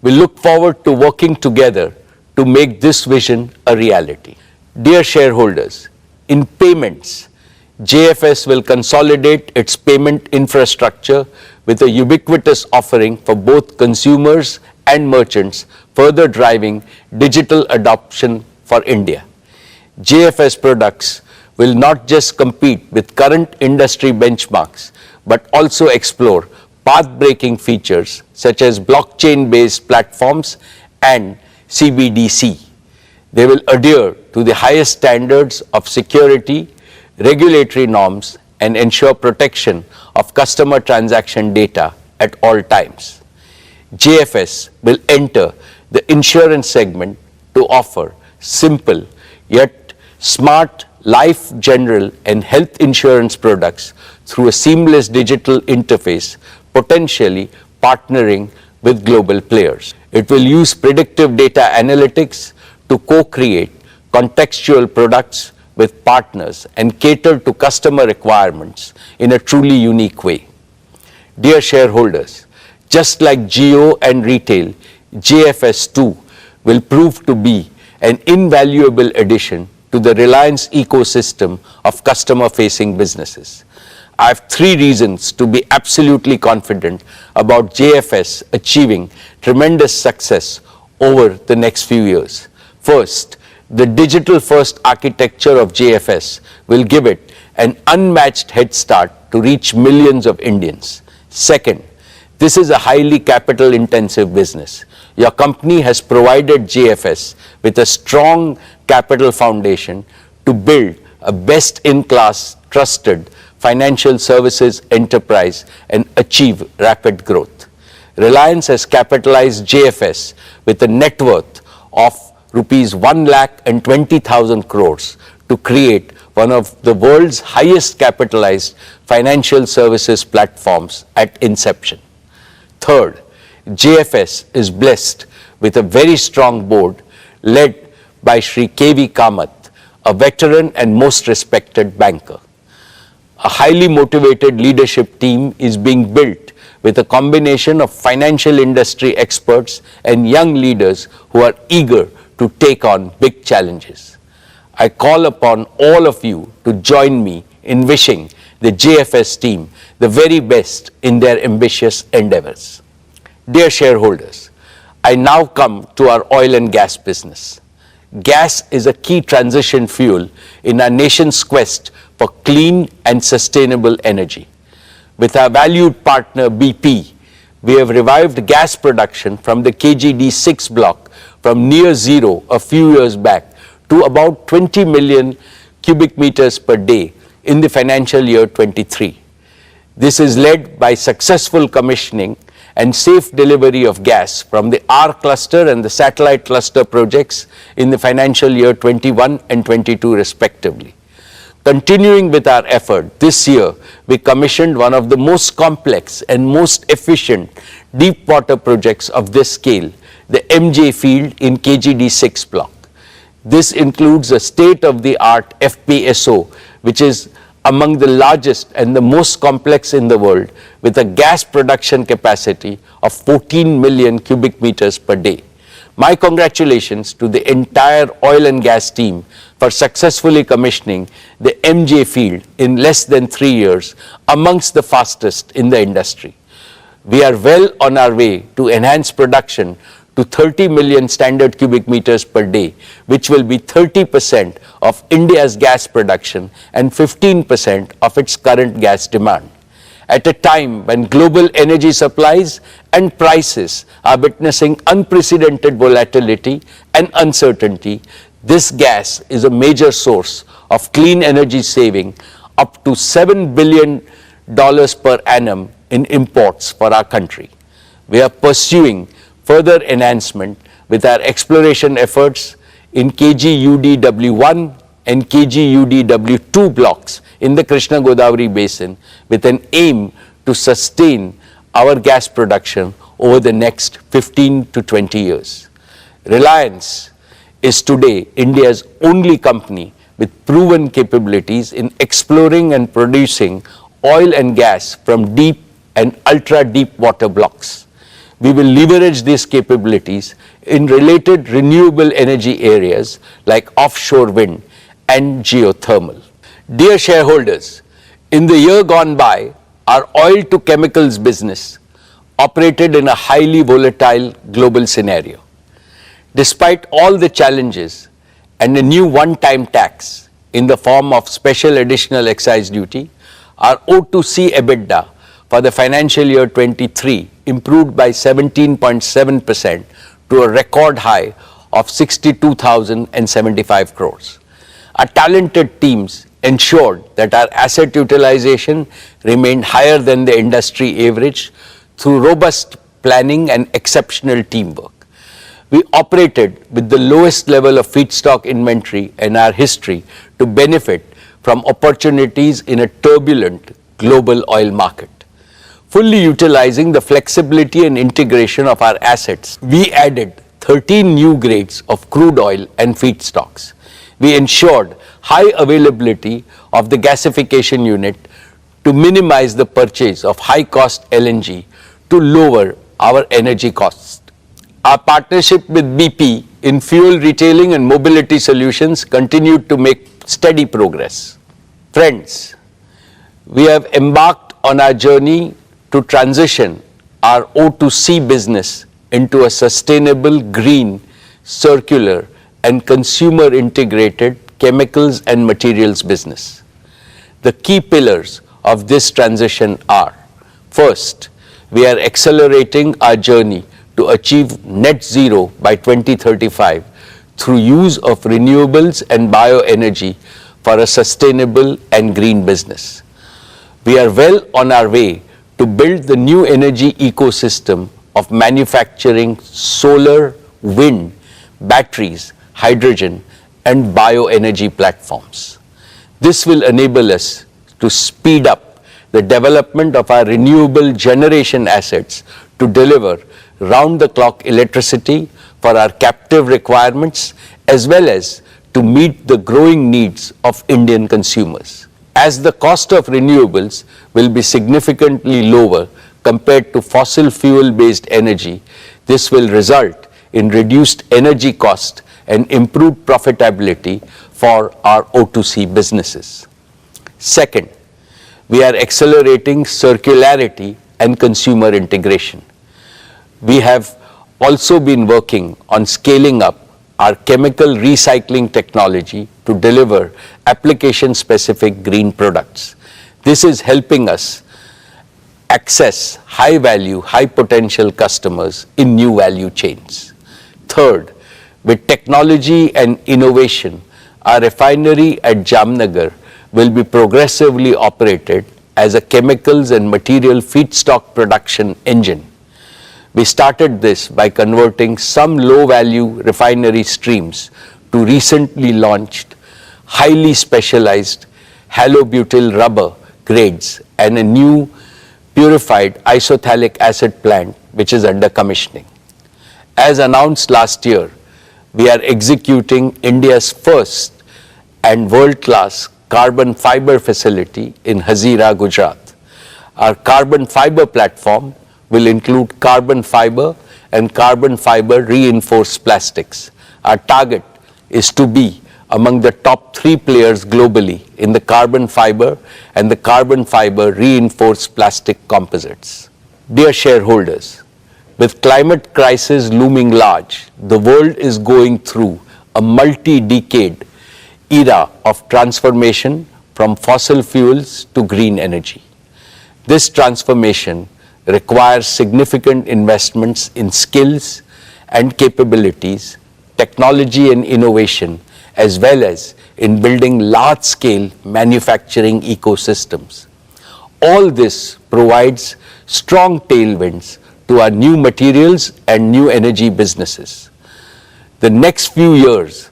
We look forward to working together to make this vision a reality. Dear shareholders, in payments, JFS will consolidate its payment infrastructure with a ubiquitous offering for both consumers and merchants, further driving digital adoption for India. JFS products will not just compete with current industry benchmarks, but also explore path-breaking features such as blockchain-based platforms and CBDC. They will adhere to the highest standards of security, regulatory norms, and ensure protection of customer transaction data at all times. JFS will enter the insurance segment to offer simple yet smart life, general, and health insurance products through a seamless digital interface, potentially partnering with global players. It will use predictive data analytics to co-create contextual products with partners and cater to customer requirements in a truly unique way. Dear shareholders, just like Jio and retail, JFS too will prove to be an invaluable addition to the Reliance ecosystem of customer-facing businesses. I have 3 reasons to be absolutely confident about JFS achieving tremendous success over the next few years. First, the digital-first architecture of JFS will give it an unmatched head start to reach millions of Indians. Second, this is a highly capital-intensive business. Your company has provided JFS with a strong capital foundation to build a best-in-class, trusted financial services enterprise and achieve rapid growth. Reliance has capitalized JFS with a net worth of rupees 1,20,000 crores to create one of the world's highest capitalized financial services platforms at inception. Third, JFS is blessed with a very strong board led by Shri K.V. Kamath, a veteran and most respected banker. A highly motivated leadership team is being built with a combination of financial industry experts and young leaders who are eager to take on big challenges. I call upon all of you to join me in wishing the JFS team the very best in their ambitious endeavors. Dear shareholders, I now come to our oil and gas business. Gas is a key transition fuel in our nation's quest for clean and sustainable energy. With our valued partner BP, we have revived gas production from the KGD6 block from near zero a few years back to about 20 million cubic meters per day in the financial year 23. This is led by successful commissioning and safe delivery of gas from the R cluster and the satellite cluster projects in the financial year 21 and 22 respectively. Continuing with our effort, this year we commissioned one of the most complex and most efficient deep water projects of this scale, the MJ field in KGD6 block. This includes a state-of-the-art FPSO, which is among the largest and the most complex in the world, with a gas production capacity of 14 million cubic meters per day. My congratulations to the entire oil and gas team for successfully commissioning the MJ field in less than 3 years, amongst the fastest in the industry. We are well on our way to enhance production to 30 million standard cubic meters per day, which will be 30% of India's gas production and 15% of its current gas demand. At a time when global energy supplies and prices are witnessing unprecedented volatility and uncertainty, this gas is a major source of clean energy saving, up to $7 billion per annum in imports for our country. We are pursuing further enhancement with our exploration efforts in KGUDW1 and KGUDW2 blocks in the Krishna Godavari basin, with an aim to sustain our gas production over the next 15 to 20 years. Reliance is today India's only company with proven capabilities in exploring and producing oil and gas from deep and ultra-deep water blocks. We will leverage these capabilities in related renewable energy areas like offshore wind and geothermal. Dear shareholders, in the year gone by, our oil to chemicals business operated in a highly volatile global scenario. Despite all the challenges and a new one-time tax in the form of special additional excise duty, our O2C EBITDA for the financial year 23 improved by 17.7% to a record high of 62,075 crores. Our talented teams ensured that our asset utilization remained higher than the industry average through robust planning and exceptional teamwork. We operated with the lowest level of feedstock inventory in our history to benefit from opportunities in a turbulent global oil market. Fully utilizing the flexibility and integration of our assets, we added 13 new grades of crude oil and feedstocks. We ensured high availability of the gasification unit to minimize the purchase of high-cost LNG to lower our energy costs. Our partnership with BP in fuel retailing and mobility solutions continued to make steady progress. Friends, we have embarked on our journey to transition our O2C business into a sustainable, green, circular, and consumer-integrated chemicals and materials business. The key pillars of this transition are: first, we are accelerating our journey to achieve net zero by 2035 through use of renewables and bioenergy for a sustainable and green business. We are well on our way to build the new energy ecosystem of manufacturing solar, wind, batteries, hydrogen, and bioenergy platforms. This will enable us to speed up the development of our renewable generation assets to deliver round-the-clock electricity for our captive requirements, as well as to meet the growing needs of Indian consumers. As the cost of renewables will be significantly lower compared to fossil fuel-based energy, this will result in reduced energy cost and improved profitability for our O2C businesses. Second, we are accelerating circularity and consumer integration. We have also been working on scaling up our chemical recycling technology to deliver application-specific green products. This is helping us access high-value, high-potential customers in new value chains. Third, with technology and innovation, our refinery at Jamnagar will be progressively operated as a chemicals and material feedstock production engine. We started this by converting some low-value refinery streams to recently launched, highly specialized halobutyl rubber grades and a new purified isophthalic acid plant which is under commissioning. As announced last year, we are executing India's first and world-class carbon fiber facility in Hazira, Gujarat. Our carbon fiber platform will include carbon fiber and carbon fiber reinforced plastics. Our target is to be among the top 3 players globally in the carbon fiber and the carbon fiber reinforced plastic composites. Dear shareholders, with climate crisis looming large, the world is going through a multi-decade era of transformation from fossil fuels to green energy. This transformation requires significant investments in skills and capabilities, technology and innovation, as well as in building large-scale manufacturing ecosystems. All this provides strong tailwinds to our new materials and new energy businesses. The next few years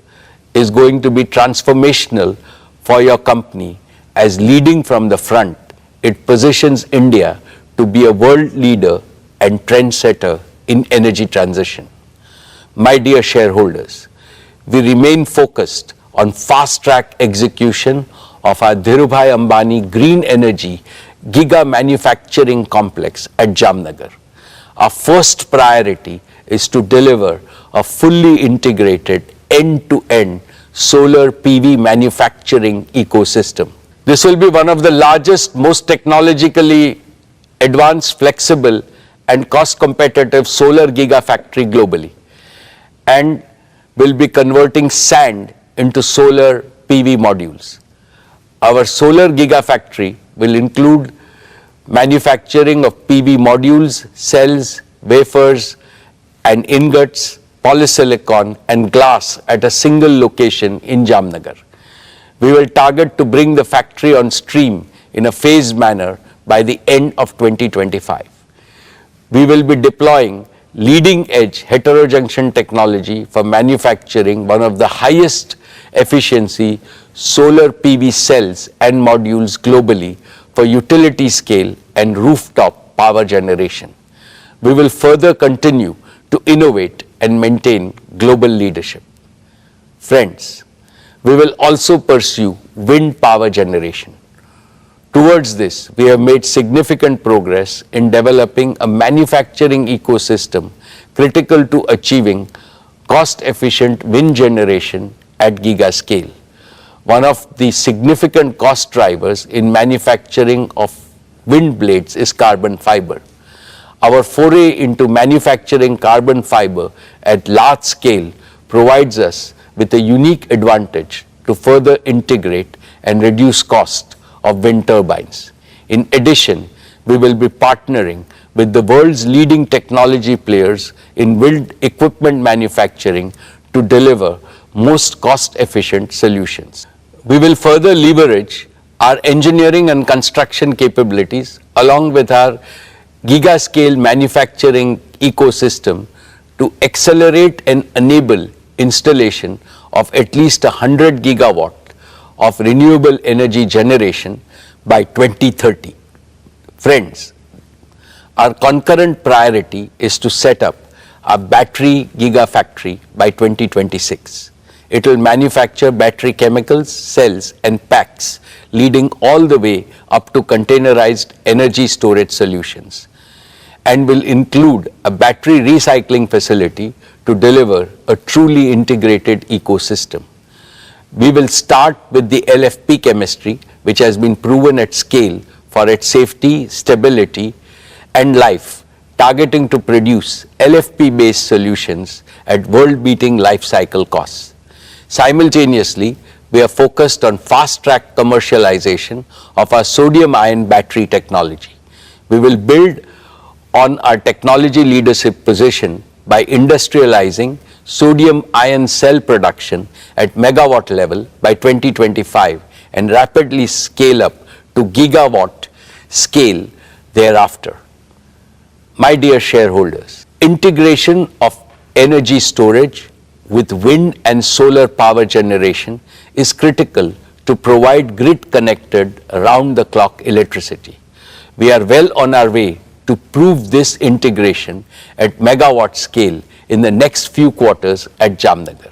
is going to be transformational for your company as leading from the front. It positions India to be a world leader and trendsetter in energy transition. My dear shareholders, we remain focused on fast-track execution of our Dhirubhai Ambani Green Energy Giga Manufacturing Complex at Jamnagar. Our first priority is to deliver a fully integrated end-to-end solar PV manufacturing ecosystem. This will be one of the largest, most technologically advanced, flexible and cost-competitive solar gigafactory globally, and will be converting sand into solar PV modules. Our solar gigafactory will include manufacturing of PV modules, cells, wafers and ingots, polysilicon and glass at a single location in Jamnagar. We will target to bring the factory on stream in a phased manner by the end of 2025. We will be deploying leading-edge heterojunction technology for manufacturing one of the highest efficiency solar PV cells and modules globally for utility scale and rooftop power generation. We will further continue to innovate and maintain global leadership. Friends, we will also pursue wind power generation. Towards this, we have made significant progress in developing a manufacturing ecosystem critical to achieving cost-efficient wind generation at giga scale. One of the significant cost drivers in manufacturing of wind blades is carbon fiber. Our foray into manufacturing carbon fiber at large scale provides us with a unique advantage to further integrate and reduce cost of wind turbines. In addition, we will be partnering with the world's leading technology players in wind equipment manufacturing to deliver most cost-efficient solutions. We will further leverage our engineering and construction capabilities along with our giga-scale manufacturing ecosystem to accelerate and enable installation of at least 100 gigawatt of renewable energy generation by 2030. Friends, our concurrent priority is to set up a battery gigafactory by 2026. It will manufacture battery chemicals, cells and packs leading all the way up to containerized energy storage solutions, and will include a battery recycling facility to deliver a truly integrated ecosystem. We will start with the LFP chemistry, which has been proven at scale for its safety, stability and life, targeting to produce LFP-based solutions at world-beating life cycle costs. Simultaneously, we are focused on fast-track commercialization of our sodium-ion battery technology. We will build on our technology leadership position by industrializing sodium-ion cell production at megawatt level by 2025 and rapidly scale up to gigawatt scale thereafter. My dear shareholders, integration of energy storage with wind and solar power generation is critical to provide grid-connected, round-the-clock electricity. We are well on our way to prove this integration at megawatt scale in the next few quarters at Jamnagar.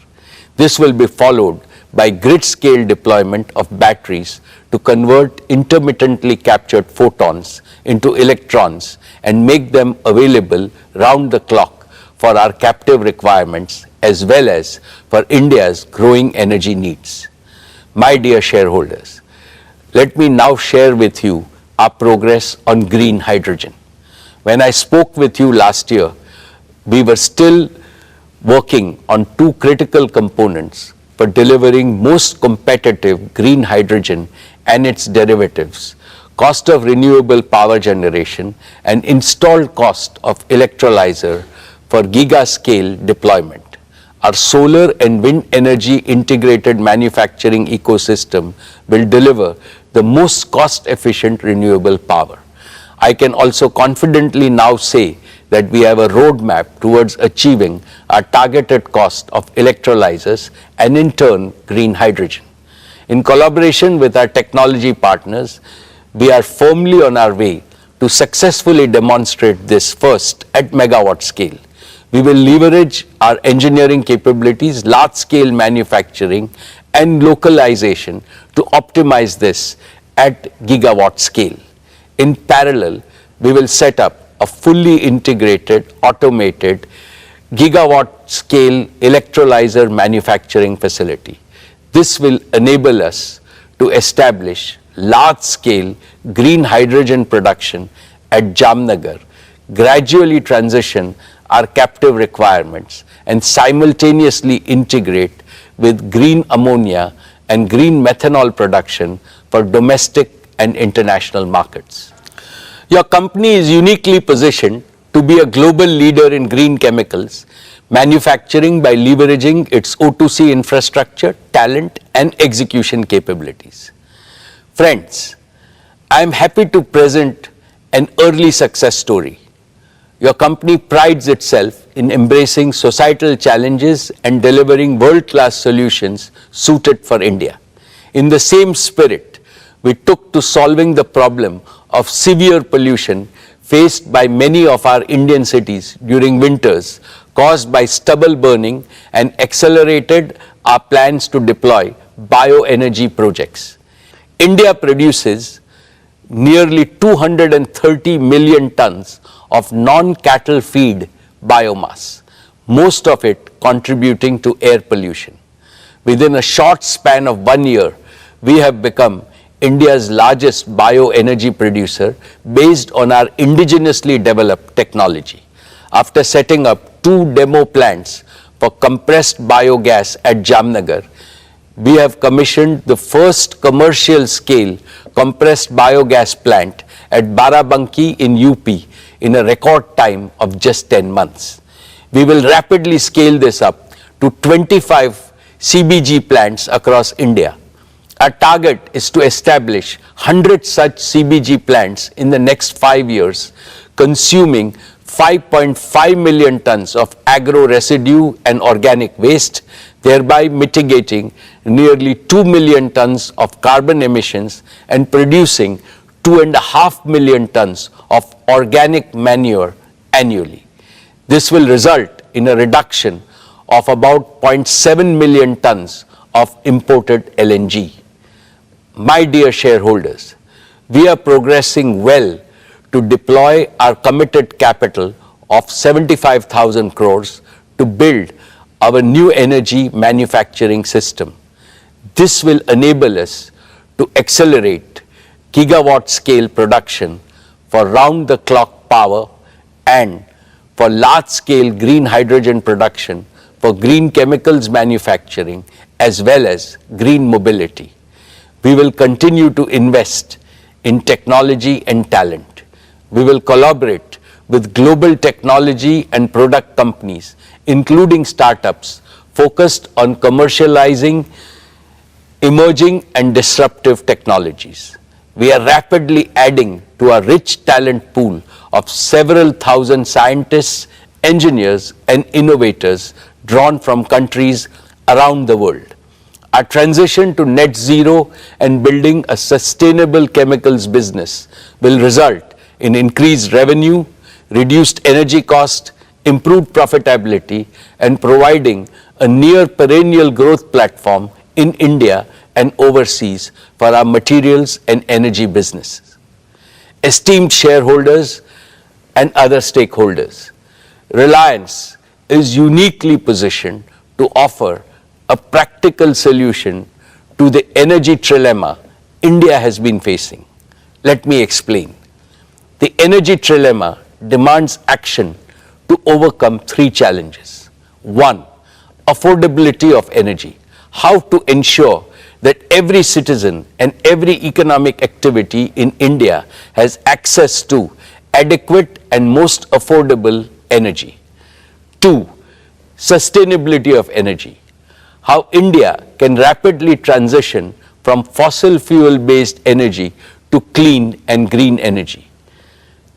This will be followed by grid-scale deployment of batteries to convert intermittently captured photons into electrons and make them available round the clock for our captive requirements as well as for India's growing energy needs. My dear shareholders, let me now share with you our progress on green hydrogen. When I spoke with you last year, we were still working on two critical components for delivering most competitive green hydrogen and its derivatives: cost of renewable power generation and installed cost of electrolyzer for giga-scale deployment. Our solar and wind energy integrated manufacturing ecosystem will deliver the most cost-efficient renewable power. I can also confidently now say that we have a roadmap towards achieving our targeted cost of electrolyzers and in turn green hydrogen. In collaboration with our technology partners, we are firmly on our way to successfully demonstrate this first at megawatt scale. We will leverage our engineering capabilities, large-scale manufacturing and localization to optimize this at gigawatt scale. In parallel, we will set up a fully integrated, automated, gigawatt-scale electrolyzer manufacturing facility. This will enable us to establish large-scale green hydrogen production at Jamnagar, gradually transition our captive requirements, and simultaneously integrate with green ammonia and green methanol production for domestic and international markets. Your company is uniquely positioned to be a global leader in green chemicals, manufacturing by leveraging its O2C infrastructure, talent, and execution capabilities. Friends, I am happy to present an early success story. Your company prides itself in embracing societal challenges and delivering world-class solutions suited for India. In the same spirit, we took to solving the problem of severe pollution faced by many of our Indian cities during winters caused by stubble burning and accelerated our plans to deploy bioenergy projects. India produces nearly 230 million tons of non-cattle feed biomass, most of it contributing to air pollution. Within a short span of 1 year, we have become India's largest bioenergy producer based on our indigenously developed technology. After setting up 2 demo plants for compressed biogas at Jamnagar, we have commissioned the first commercial scale compressed biogas plant at Barabanki in UP in a record time of just 10 months. We will rapidly scale this up to 25 CBG plants across India. Our target is to establish 100 such CBG plants in the next 5 years, consuming 5.5 million tons of agro residue and organic waste, thereby mitigating nearly 2 million tons of carbon emissions and producing 2.5 million tons of organic manure annually. This will result in a reduction of about 0.7 million tons of imported LNG. My dear shareholders, we are progressing well to deploy our committed capital of 75,000 crores to build our new energy manufacturing system. This will enable us to accelerate gigawatt scale production for round-the-clock power and for large-scale green hydrogen production for green chemicals manufacturing as well as green mobility. We will continue to invest in technology and talent. We will collaborate with global technology and product companies, including startups, focused on commercializing emerging and disruptive technologies. We are rapidly adding to our rich talent pool of several thousand scientists, engineers, and innovators drawn from countries around the world. Our transition to net zero and building a sustainable chemicals business will result in increased revenue, reduced energy cost, improved profitability, and providing a near perennial growth platform in India and overseas for our materials and energy businesses. Esteemed shareholders and other stakeholders, Reliance is uniquely positioned to offer a practical solution to the energy trilemma India has been facing. Let me explain. The energy trilemma demands action to overcome three challenges. One, affordability of energy. How to ensure that every citizen and every economic activity in India has access to adequate and most affordable energy. Two, sustainability of energy. How India can rapidly transition from fossil fuel based energy to clean and green energy.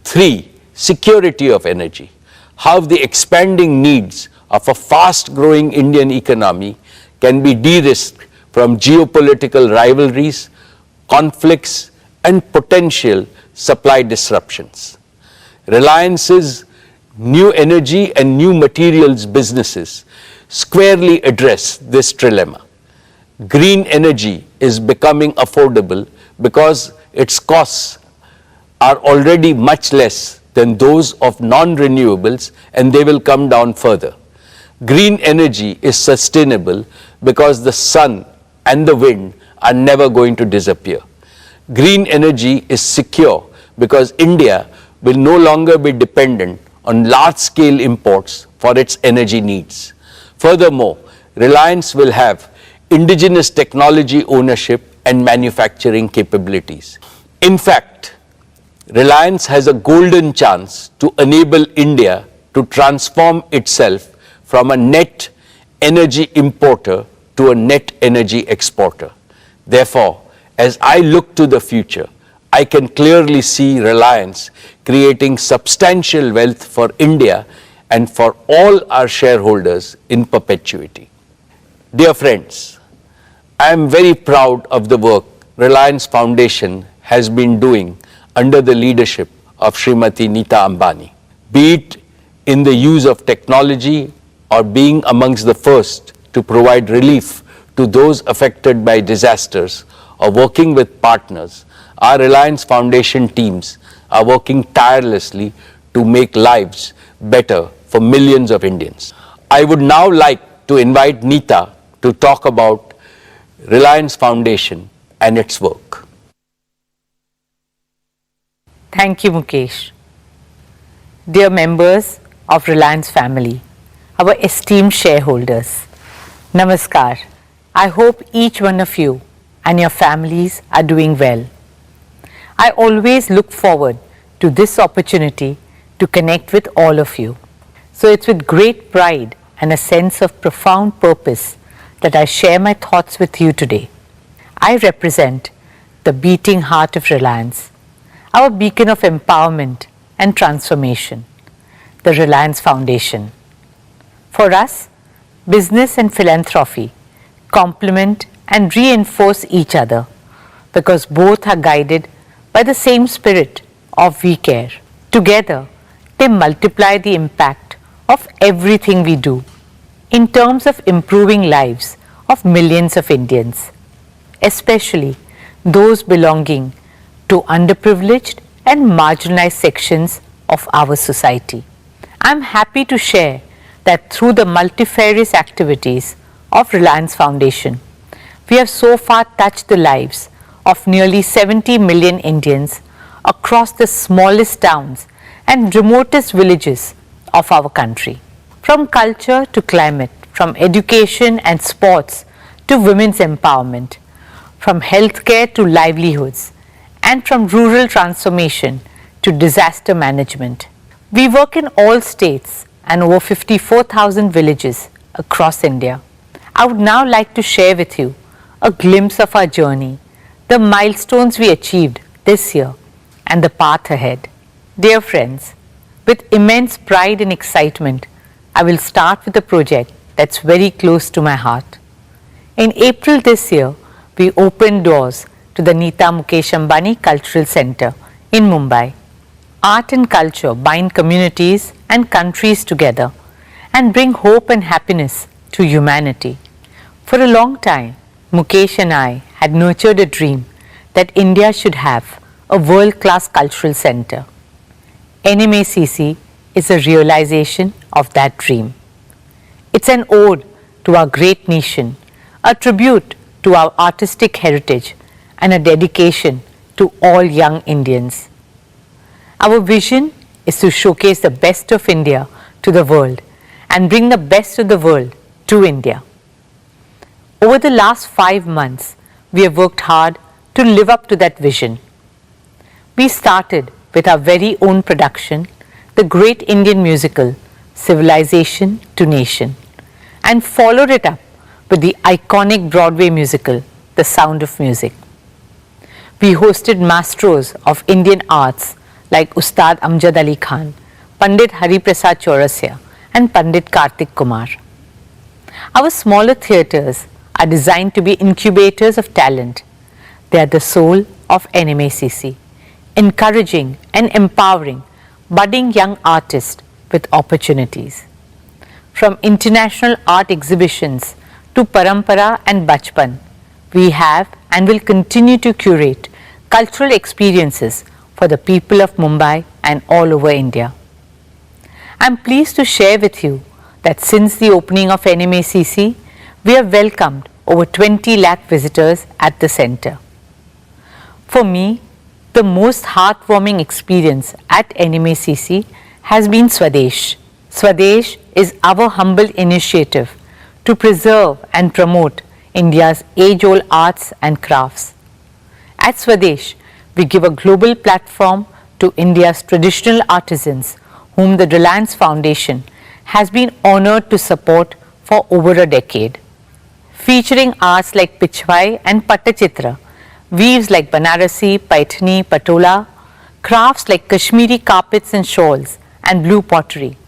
Three, security of energy. How the expanding needs of a fast growing Indian economy can be de-risked from geopolitical rivalries, conflicts, and potential supply disruptions. Reliance's new energy and new materials businesses squarely address this trilemma. Green energy is becoming affordable because its costs are already much less than those of non-renewables, and they will come down further. Green energy is sustainable because the sun and the wind are never going to disappear. Green energy is secure because India will no longer be dependent on large-scale imports for its energy needs. Furthermore, Reliance will have indigenous technology ownership and manufacturing capabilities. In fact, Reliance has a golden chance to enable India to transform itself from a net energy importer to a net energy exporter. Therefore, as I look to the future, I can clearly see Reliance creating substantial wealth for India and for all our shareholders in perpetuity. Dear friends, I am very proud of the work Reliance Foundation has been doing under the leadership of Srimati Nita Ambani, be it in the use of technology or being amongst the first to provide relief to those affected by disasters or working with partners. Our Reliance Foundation teams are working tirelessly to make lives better for millions of Indians. I would now like to invite Nita to talk about Reliance Foundation and its work. Thank you, Mukesh. Dear members of Reliance family, our esteemed shareholders, Namaskar. I hope each one of you and your families are doing well. I always look forward to this opportunity to connect with all of you. So it's with great pride and a sense of profound purpose that I share my thoughts with you today. I represent the beating heart of Reliance, our beacon of empowerment and transformation, the Reliance Foundation. For us, business and philanthropy complement and reinforce each other because both are guided by the same spirit of we care. Together, they multiply the impact of everything we do in terms of improving lives of millions of Indians, especially those belonging to underprivileged and marginalized sections of our society. I am happy to share that through the multifarious activities of Reliance Foundation, we have so far touched the lives of nearly 70 million Indians across the smallest towns and remotest villages of our country. From culture to climate, from education and sports to women's empowerment, from healthcare to livelihoods, and from rural transformation to disaster management. We work in all states and over 54,000 villages across India. I would now like to share with you a glimpse of our journey, the milestones we achieved this year, and the path ahead. Dear friends, with immense pride and excitement, I will start with a project that's very close to my heart. In April this year, we opened doors to the Nita Mukesh Ambani Cultural Center in Mumbai. Art and culture bind communities and countries together and bring hope and happiness to humanity. For a long time, Mukesh and I had nurtured a dream that India should have a world-class cultural center. NMACC is a realization of that dream. It's an ode to our great nation, a tribute to our artistic heritage, and a dedication to all young Indians. Our vision is to showcase the best of India to the world and bring the best of the world to India. Over the last 5 months, we have worked hard to live up to that vision. We started with our very own production, the great Indian musical, Civilization to Nation, and followed it up with the iconic Broadway musical, The Sound of Music. We hosted maestros of Indian arts like Ustad Amjad Ali Khan, Pandit Hari Prasad Chaurasya, and Pandit Kartik Kumar. Our smaller theatres are designed to be incubators of talent. They are the soul of NMACC, encouraging and empowering budding young artists with opportunities. From international art exhibitions to Parampara and Bachpan, we have and will continue to curate cultural experiences for the people of Mumbai and all over India. I am pleased to share with you that since the opening of NMACC, we have welcomed over 20 lakh visitors at the centre. For me, the most heartwarming experience at NMACC has been Swadesh. Swadesh is our humble initiative to preserve and promote India's age-old arts and crafts. At Swadesh, we give a global platform to India's traditional artisans whom the Reliance Foundation has been honoured to support for over a decade. Featuring arts like Pichwai and Pattachitra, weaves like Banarasi, Paithani, Patola, crafts like Kashmiri carpets and shawls, and blue pottery,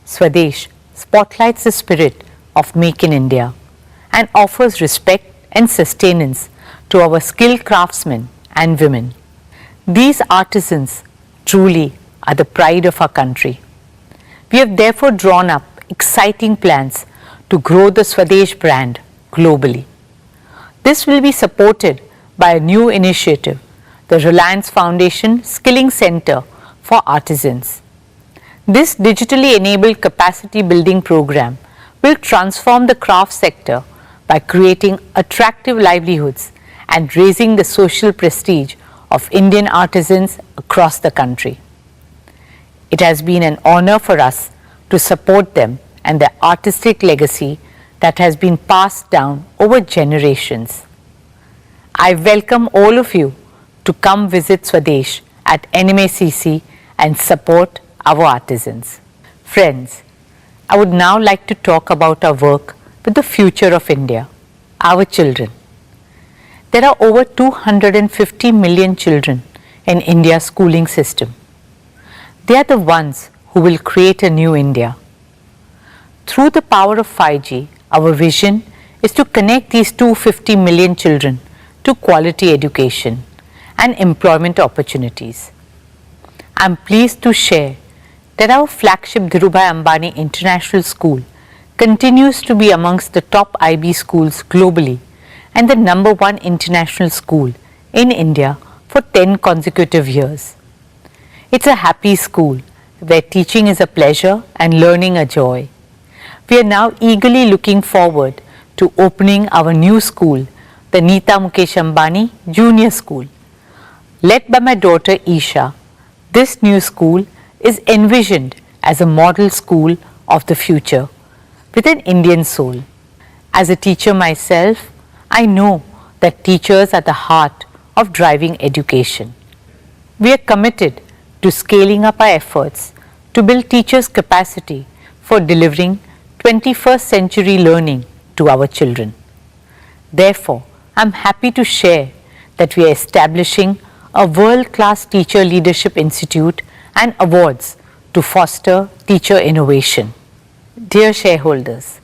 Swadesh spotlights the spirit of Make in India and offers respect and sustenance to our skilled craftsmen and women. These artisans truly are the pride of our country. We have therefore drawn up exciting plans to grow the Swadesh brand globally. This will be supported by a new initiative, the Reliance Foundation Skilling Center for Artisans. This digitally enabled capacity building program will transform the craft sector by creating attractive livelihoods and raising the social prestige of Indian artisans across the country. It has been an honor for us to support them and their artistic legacy that has been passed down over generations. I welcome all of you to come visit Swadesh at NMACC and support our artisans. Friends, I would now like to talk about our work with the future of India, our children. There are over 250 million children in India's schooling system. They are the ones who will create a new India. Through the power of 5G, our vision is to connect these 250 million children to quality education and employment opportunities. I am pleased to share that our flagship Dhirubhai Ambani International School continues to be amongst the top IB schools globally and the #1 international school in India for 10 consecutive years. It's a happy school where teaching is a pleasure and learning a joy. We are now eagerly looking forward to opening our new school, the Nita Mukesh Ambani Junior School. Led by my daughter Isha, this new school is envisioned as a model school of the future with an Indian soul. As a teacher myself, I know that teachers are the heart of driving education. We are committed to scaling up our efforts to build teachers' capacity for delivering 21st century learning to our children. Therefore, I am happy to share that we are establishing a world-class teacher leadership institute and awards to foster teacher innovation. Dear shareholders,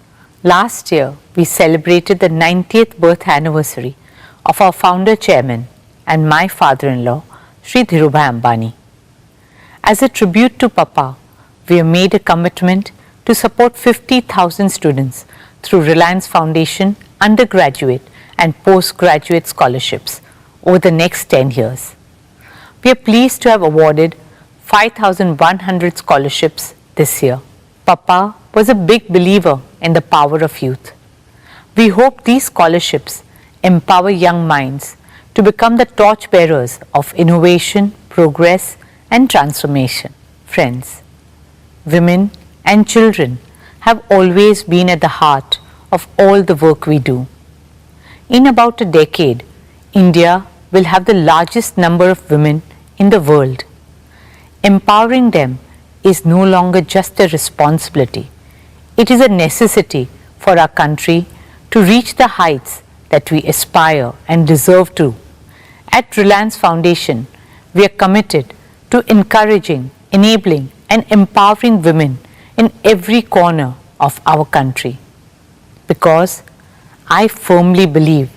Last year, we celebrated the 90th birth anniversary of our founder chairman and my father-in-law, Sri Dhirubhai Ambani. As a tribute to Papa, we have made a commitment to support 50,000 students through Reliance Foundation undergraduate and postgraduate scholarships over the next 10 years. We are pleased to have awarded 5,100 scholarships this year. Papa was a big believer in the power of youth. We hope these scholarships empower young minds to become the torchbearers of innovation, progress, and transformation. Friends, women and children have always been at the heart of all the work we do. In about a decade, India will have the largest number of women in the world. Empowering them is no longer just a responsibility. It is a necessity for our country to reach the heights that we aspire and deserve to. At Reliance Foundation, we are committed to encouraging, enabling, and empowering women in every corner of our country. Because I firmly believe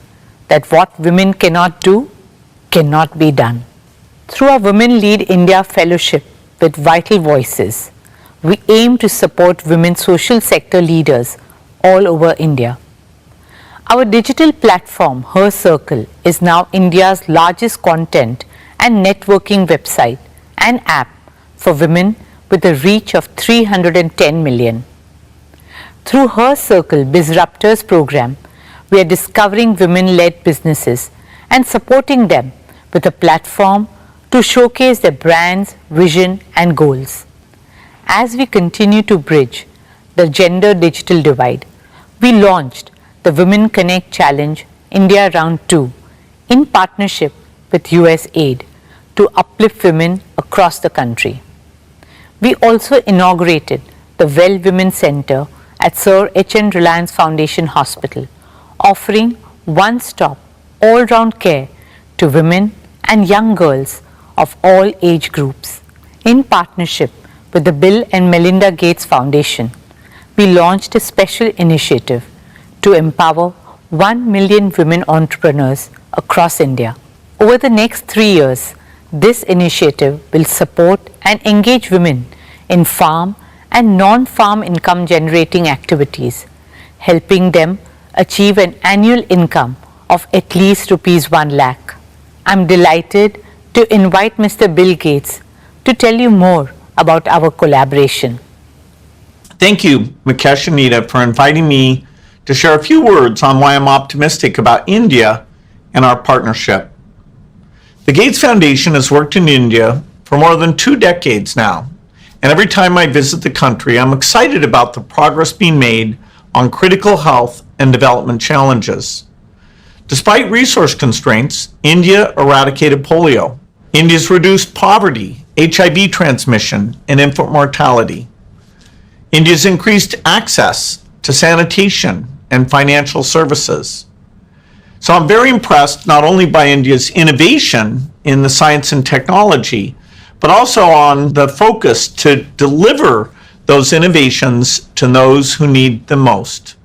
that what women cannot do cannot be done. Through our Women Lead India Fellowship with Vital Voices, we aim to support women social sector leaders all over India. Our digital platform, Her Circle, is now India's largest content and networking website and app for women with a reach of 310 million. Through Her Circle Bizruptors program, we are discovering women-led businesses and supporting them with a platform to showcase their brands, vision, and goals. As we continue to bridge the gender digital divide, we launched the Women Connect Challenge India Round 2 in partnership with USAID to uplift women across the country. We also inaugurated the Well Women Center at Sir H.N. Reliance Foundation Hospital, offering one-stop, all-round care to women and young girls of all age groups. In partnership with the Bill and Melinda Gates Foundation, we launched a special initiative to empower 1 million women entrepreneurs across India. Over the next 3 years, this initiative will support and engage women in farm and non-farm income generating activities, helping them achieve an annual income of at least rupees 1 lakh. I'm delighted to invite Mr. Bill Gates to tell you more about our collaboration. Thank you, Mukesh and Nita, for inviting me to share a few words on why I'm optimistic about India and our partnership. The Gates Foundation has worked in India for more than 2 decades now, and every time I visit the country, I'm excited about the progress being made on critical health and development challenges. Despite resource constraints, India eradicated polio. India's reduced poverty, HIV transmission, and infant mortality. India's increased access to sanitation and financial services. So I'm very impressed not only by India's innovation in the science and technology, but also on the focus to deliver those innovations to those who need them most.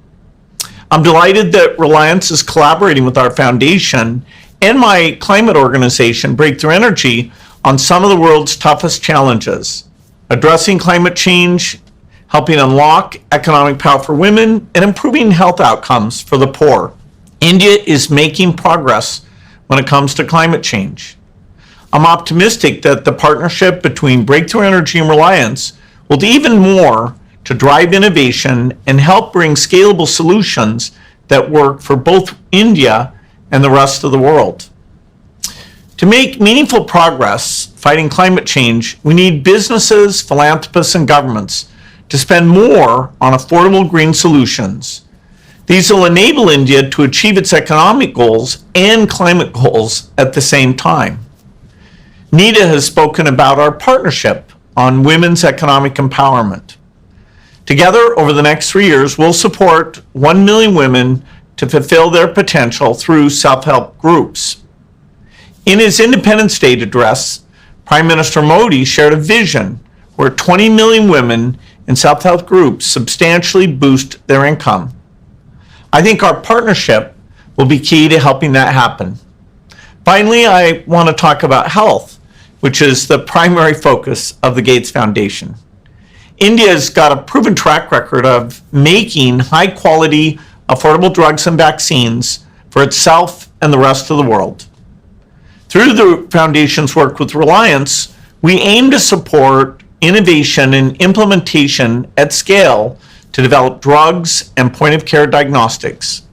I'm delighted that Reliance is collaborating with our foundation and my climate organization, Breakthrough Energy, on some of the world's toughest challenges, addressing climate change, helping unlock economic power for women, and improving health outcomes for the poor. India is making progress when it comes to climate change. I'm optimistic that the partnership between Breakthrough Energy and Reliance will do even more to drive innovation and help bring scalable solutions that work for both India and the rest of the world. To make meaningful progress fighting climate change, we need businesses, philanthropists, and governments to spend more on affordable green solutions. These will enable India to achieve its economic goals and climate goals at the same time. Nita has spoken about our partnership on women's economic empowerment. Together, over the next 3 years, we'll support 1 million women to fulfill their potential through self-help groups. In his Independence Day address, Prime Minister Modi shared a vision where 20 million women in self-help groups substantially boost their income. I think our partnership will be key to helping that happen. Finally, I want to talk about health, which is the primary focus of the Gates Foundation. India's got a proven track record of making high-quality, affordable drugs and vaccines for itself and the rest of the world. Through the Foundation's work with Reliance, we aim to support innovation and implementation at scale to develop drugs and point-of-care diagnostics.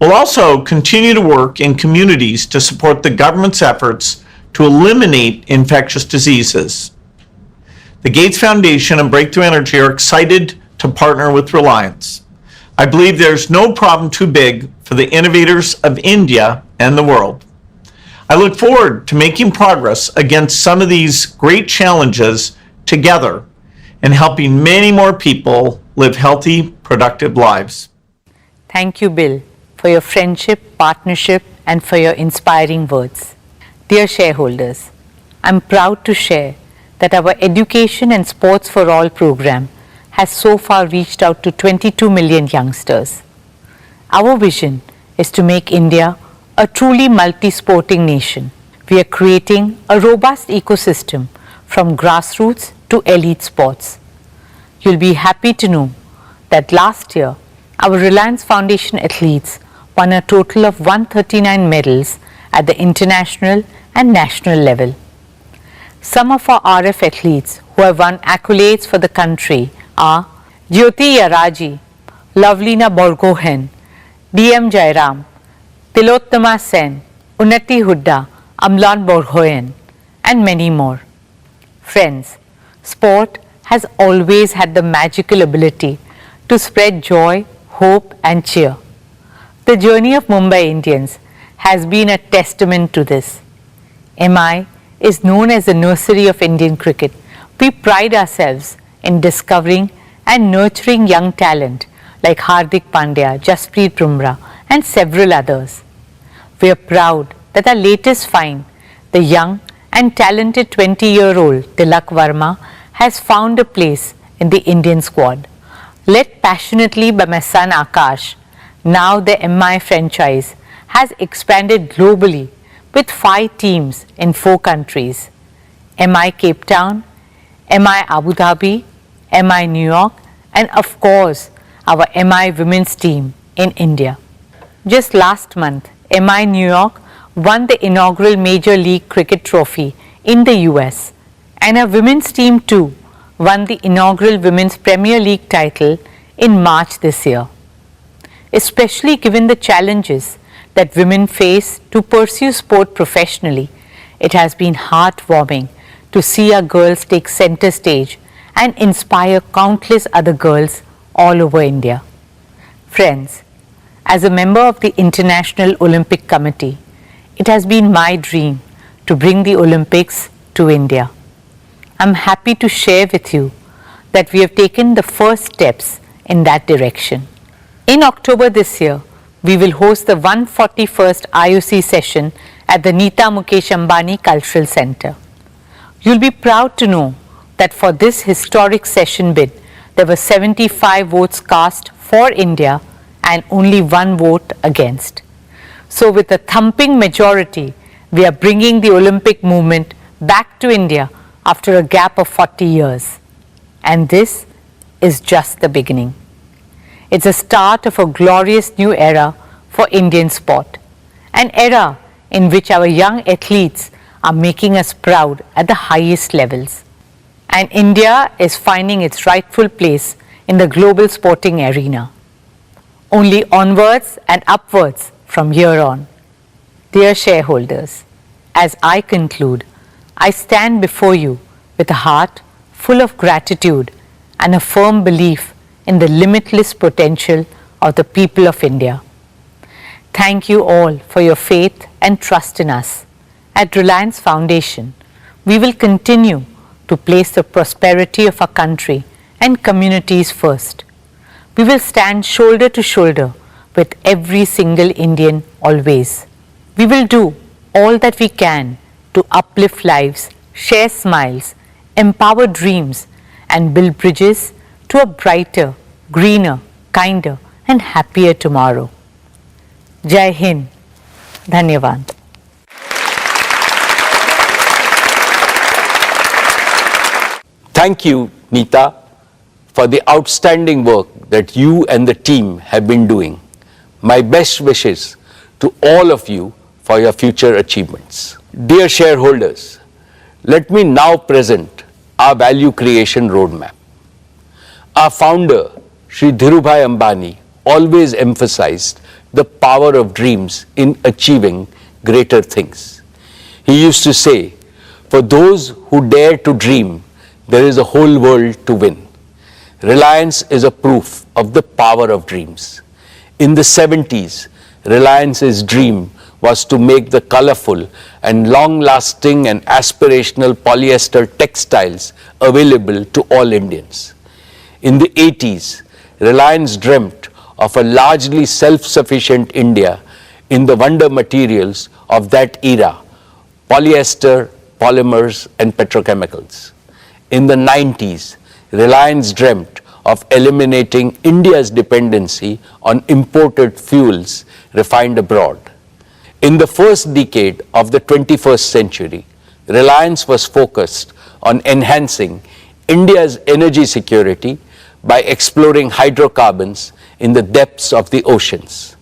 We'll also continue to work in communities to support the government's efforts to eliminate infectious diseases. The Gates Foundation and Breakthrough Energy are excited to partner with Reliance. I believe there's no problem too big for the innovators of India and the world. I look forward to making progress against some of these great challenges together and helping many more people live healthy, productive lives. Thank you, Bill, for your friendship, partnership, and for your inspiring words. Dear shareholders, I'm proud to share that our Education and Sports for All program has so far reached out to 22 million youngsters. Our vision is to make India a truly multi-sporting nation. We are creating a robust ecosystem from grassroots to elite sports. You'll be happy to know that last year, our Reliance Foundation athletes won a total of 139 medals at the international and national level. Some of our RF athletes who have won accolades for the country are Jyoti Yaraji, Lavlina Borgohen, DM Jairam, Tilottama Sen, Unnati Hudda, Amlan Borgohen, and many more. Friends, sport has always had the magical ability to spread joy, hope, and cheer. The journey of Mumbai Indians has been a testament to this. MI is known as the nursery of Indian cricket. We pride ourselves in discovering and nurturing young talent like Hardik Pandya, Jasprit Bumrah, and several others. We are proud that our latest find, the young and talented 20-year-old Tilak Verma, has found a place in the Indian squad. Led passionately by my son Akash, now the MI franchise has expanded globally with 5 teams in 4 countries: MI Cape Town, MI Abu Dhabi, MI New York, and of course our MI women's team in India. Just last month, MI New York won the inaugural Major League Cricket trophy in the US, and our women's team too won the inaugural Women's Premier League title in March this year. Especially given the challenges that women face to pursue sport professionally, it has been heartwarming to see our girls take center stage and inspire countless other girls all over India. Friends, as a member of the International Olympic Committee, it has been my dream to bring the Olympics to India. I'm happy to share with you that we have taken the first steps in that direction. In October this year, we will host the 141st IOC session at the Nita Mukesh Ambani Cultural Center. You'll be proud to know that for this historic session bid, there were 75 votes cast for India and only 1 vote against. So with a thumping majority, we are bringing the Olympic movement back to India after a gap of 40 years. And this is just the beginning. It's the start of a glorious new era for Indian sport, an era in which our young athletes are making us proud at the highest levels. And India is finding its rightful place in the global sporting arena. Only onwards and upwards from here on. Dear shareholders, as I conclude, I stand before you with a heart full of gratitude and a firm belief in the limitless potential of the people of India. Thank you all for your faith and trust in us. At Reliance Foundation, we will continue to place the prosperity of our country and communities first. We will stand shoulder to shoulder with every single Indian always. We will do all that we can to uplift lives, share smiles, empower dreams, and build bridges to a brighter, greener, kinder, and happier tomorrow. Jai Hind. Dhanyavad. Thank you, Nita, for the outstanding work that you and the team have been doing. My best wishes to all of you for your future achievements. Dear shareholders, let me now present our value creation roadmap. Our founder, Shri Dhirubhai Ambani, always emphasized the power of dreams in achieving greater things. He used to say, for those who dare to dream, there is a whole world to win. Reliance is a proof of the power of dreams. In the 70s, Reliance's dream was to make the colorful and long-lasting and aspirational polyester textiles available to all Indians. In the 80s, Reliance dreamt of a largely self-sufficient India in the wonder materials of that era, polyester, polymers and petrochemicals. In the 90s, Reliance dreamt of eliminating India's dependency on imported fuels refined abroad. In the first decade of the 21st century, Reliance was focused on enhancing India's energy security by exploring hydrocarbons in the depths of the oceans.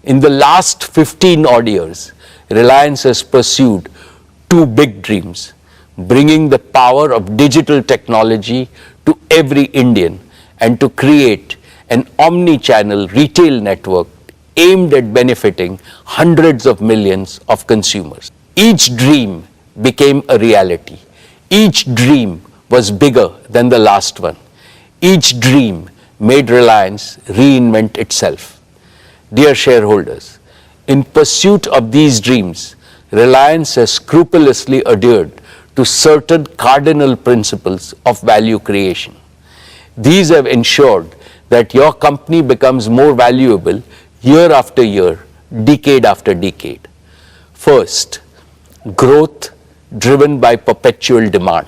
In the last 15 odd years, Reliance has pursued two big dreams: bringing the power of digital technology to every Indian and to create an omni-channel retail network aimed at benefiting hundreds of millions of consumers. Each dream became a reality. Each dream was bigger than the last one. Each dream made Reliance reinvent itself. Dear shareholders, in pursuit of these dreams, Reliance has scrupulously adhered to certain cardinal principles of value creation. These have ensured that your company becomes more valuable year after year, decade after decade. First, growth driven by perpetual demand.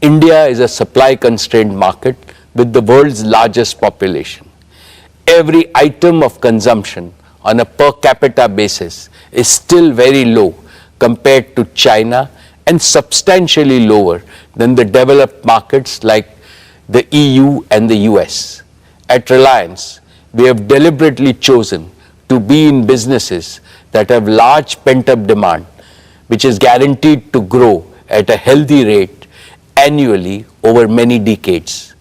India is a supply-constrained market with the world's largest population. Every item of consumption on a per capita basis is still very low compared to China and substantially lower than the developed markets like the EU and the US. At Reliance, we have deliberately chosen to be in businesses that have large pent-up demand, which is guaranteed to grow at a healthy rate annually over many decades.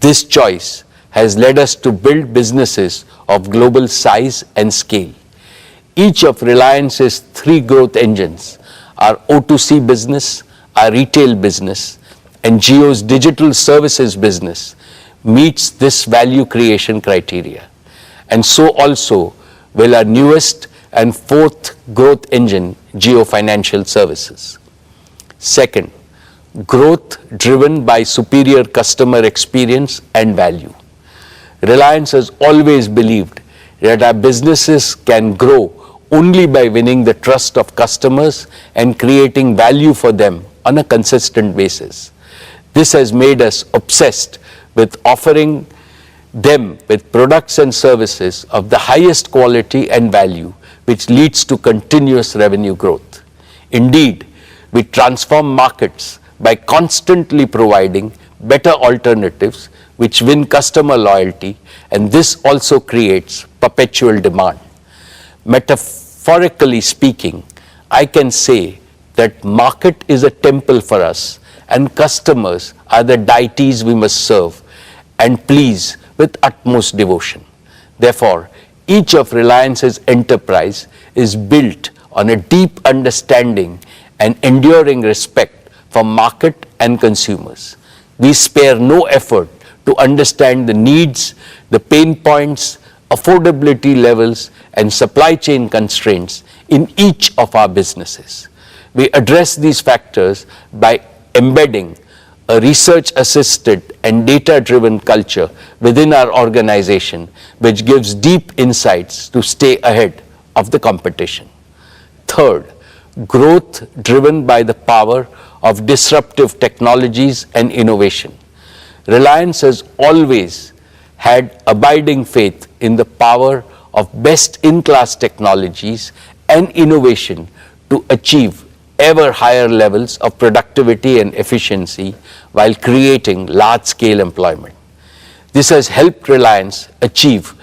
This choice has led us to build businesses of global size and scale. Each of Reliance's three growth engines, our O2C business, our retail business, and Jio's digital services business, meets this value creation criteria. And so also will our newest and fourth growth engine, Jio Financial Services. Second, growth driven by superior customer experience and value. Reliance has always believed that our businesses can grow only by winning the trust of customers and creating value for them on a consistent basis. This has made us obsessed with offering them with products and services of the highest quality and value, which leads to continuous revenue growth. Indeed, we transform markets by constantly providing better alternatives which win customer loyalty, and this also creates perpetual demand. Metaphorically speaking, I can say that market is a temple for us and customers are the deities we must serve and please with utmost devotion. Therefore, each of Reliance's enterprise is built on a deep understanding and enduring respect for market and consumers. We spare no effort to understand the needs, the pain points, affordability levels, and supply chain constraints in each of our businesses. We address these factors by embedding a research-assisted and data-driven culture within our organization, which gives deep insights to stay ahead of the competition. Third, growth driven by the power of disruptive technologies and innovation. Reliance has always had abiding faith in the power of best-in-class technologies and innovation to achieve ever higher levels of productivity and efficiency while creating large-scale employment. This has helped Reliance achieve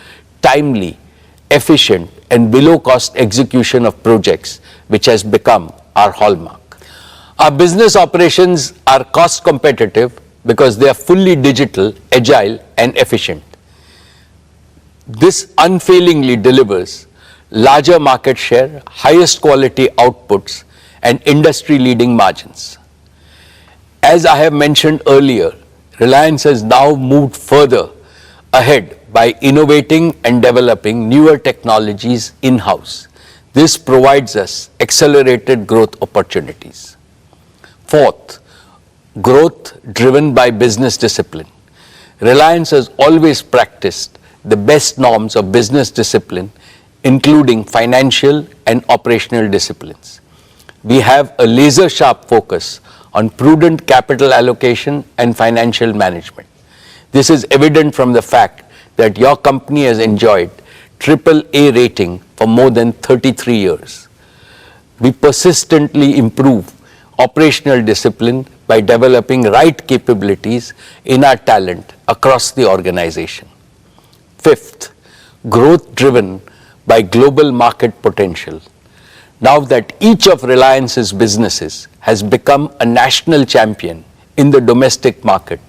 timely, efficient, and below-cost execution of projects, which has become our hallmark. Our business operations are cost competitive because they are fully digital, agile, and efficient. This unfailingly delivers larger market share, highest quality outputs, and industry-leading margins. As I have mentioned earlier, Reliance has now moved further ahead by innovating and developing newer technologies in-house. This provides us accelerated growth opportunities. Fourth, growth driven by business discipline. Reliance has always practiced the best norms of business discipline, including financial and operational disciplines. We have a laser-sharp focus on prudent capital allocation and financial management. This is evident from the fact that your company has enjoyed AAA rating for more than 33 years. We persistently improve operational discipline by developing right capabilities in our talent across the organization. Fifth, growth driven by global market potential. Now that each of Reliance's businesses has become a national champion in the domestic market,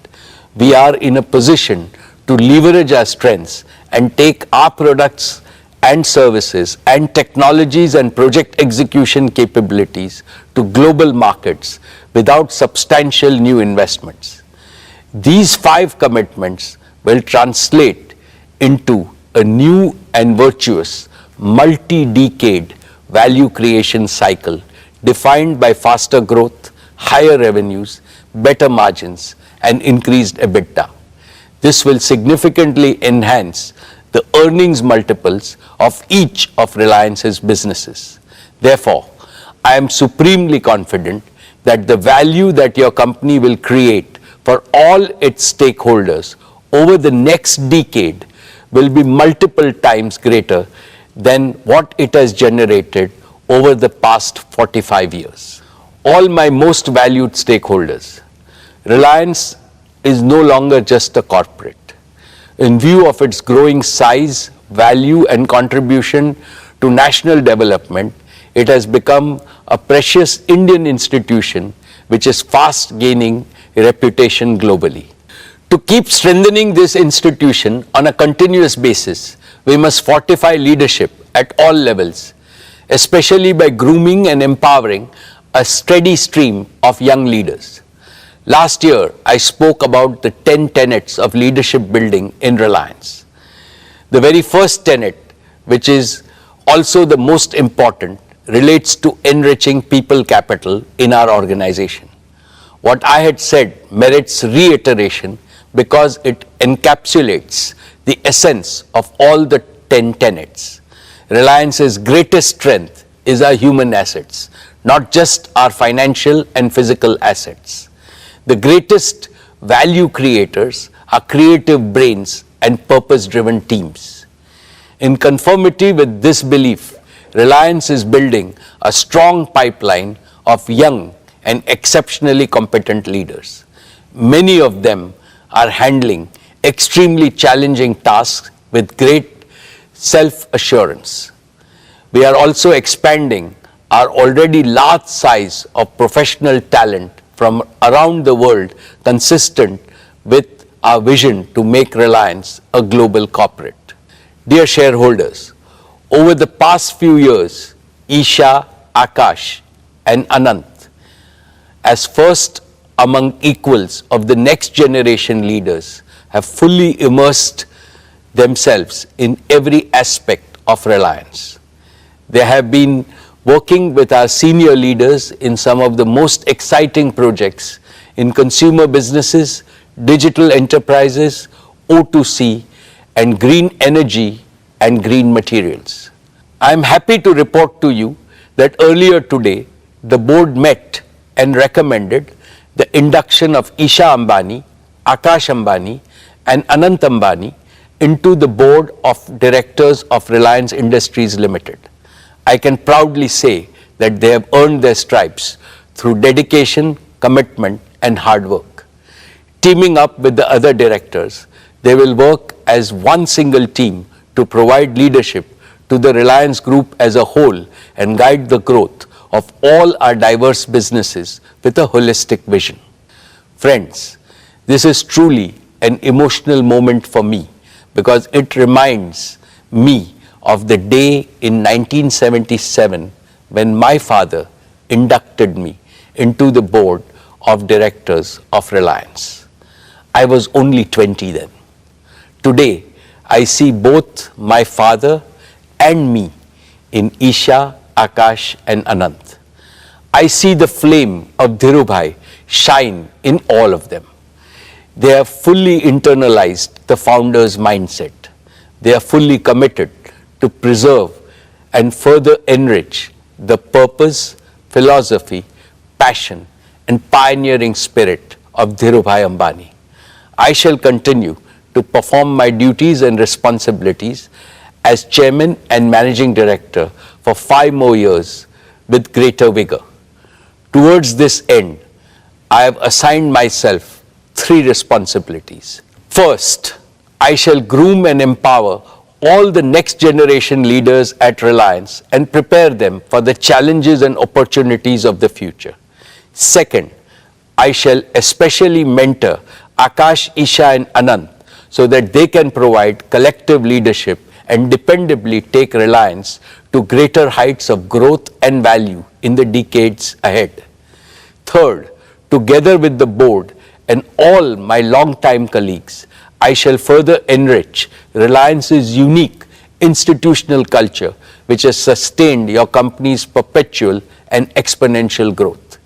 we are in a position to leverage our strengths and take our products and services and technologies and project execution capabilities to global markets without substantial new investments. These 5 commitments will translate into a new and virtuous multi-decade value creation cycle defined by faster growth, higher revenues, better margins, and increased EBITDA. This will significantly enhance the earnings multiples of each of Reliance's businesses. Therefore, I am supremely confident that the value that your company will create for all its stakeholders over the next decade will be multiple times greater than what it has generated over the past 45 years. All my most valued stakeholders, Reliance is no longer just a corporate. In view of its growing size, value, and contribution to national development, it has become a precious Indian institution which is fast gaining a reputation globally. To keep strengthening this institution on a continuous basis, we must fortify leadership at all levels, especially by grooming and empowering a steady stream of young leaders. Last year, I spoke about the 10 tenets of leadership building in Reliance. The very first tenet, which is also the most important, relates to enriching people capital in our organization. What I had said merits reiteration because it encapsulates the essence of all the 10 tenets. Reliance's greatest strength is our human assets, not just our financial and physical assets. The greatest value creators are creative brains and purpose-driven teams. In conformity with this belief, Reliance is building a strong pipeline of young and exceptionally competent leaders. Many of them are handling extremely challenging tasks with great self-assurance. We are also expanding our already large size of professional talent from around the world, consistent with our vision to make Reliance a global corporate. Dear shareholders, over the past few years, Isha, Akash, and Anant, as first among equals of the next generation leaders, have fully immersed themselves in every aspect of Reliance. They have been working with our senior leaders in some of the most exciting projects in consumer businesses, digital enterprises, O2C, and green energy and green materials. I am happy to report to you that earlier today, the board met and recommended the induction of Isha Ambani, Akash Ambani, and Anant Ambani into the board of directors of Reliance Industries Limited. I can proudly say that they have earned their stripes through dedication, commitment, and hard work. Teaming up with the other directors, they will work as one single team to provide leadership to the Reliance Group as a whole and guide the growth of all our diverse businesses with a holistic vision. Friends, this is truly an emotional moment for me because it reminds me of the day in 1977 when my father inducted me into the board of directors of Reliance. I was only 20 then. Today, I see both my father and me in Isha, Akash and Anant. I see the flame of Dhirubhai shine in all of them. They have fully internalized the founder's mindset. They are fully committed to preserve and further enrich the purpose, philosophy, passion and pioneering spirit of Dhirubhai Ambani. I shall continue to perform my duties and responsibilities as chairman and managing director for 5 more years with greater vigor. Towards this end, I have assigned myself 3 responsibilities. First, I shall groom and empower all the next generation leaders at Reliance and prepare them for the challenges and opportunities of the future. Second, I shall especially mentor Akash, Isha and Anant so that they can provide collective leadership and dependably take Reliance to greater heights of growth and value in the decades ahead. Third, together with the board and all my long-time colleagues, I shall further enrich Reliance's unique institutional culture which has sustained your company's perpetual and exponential growth.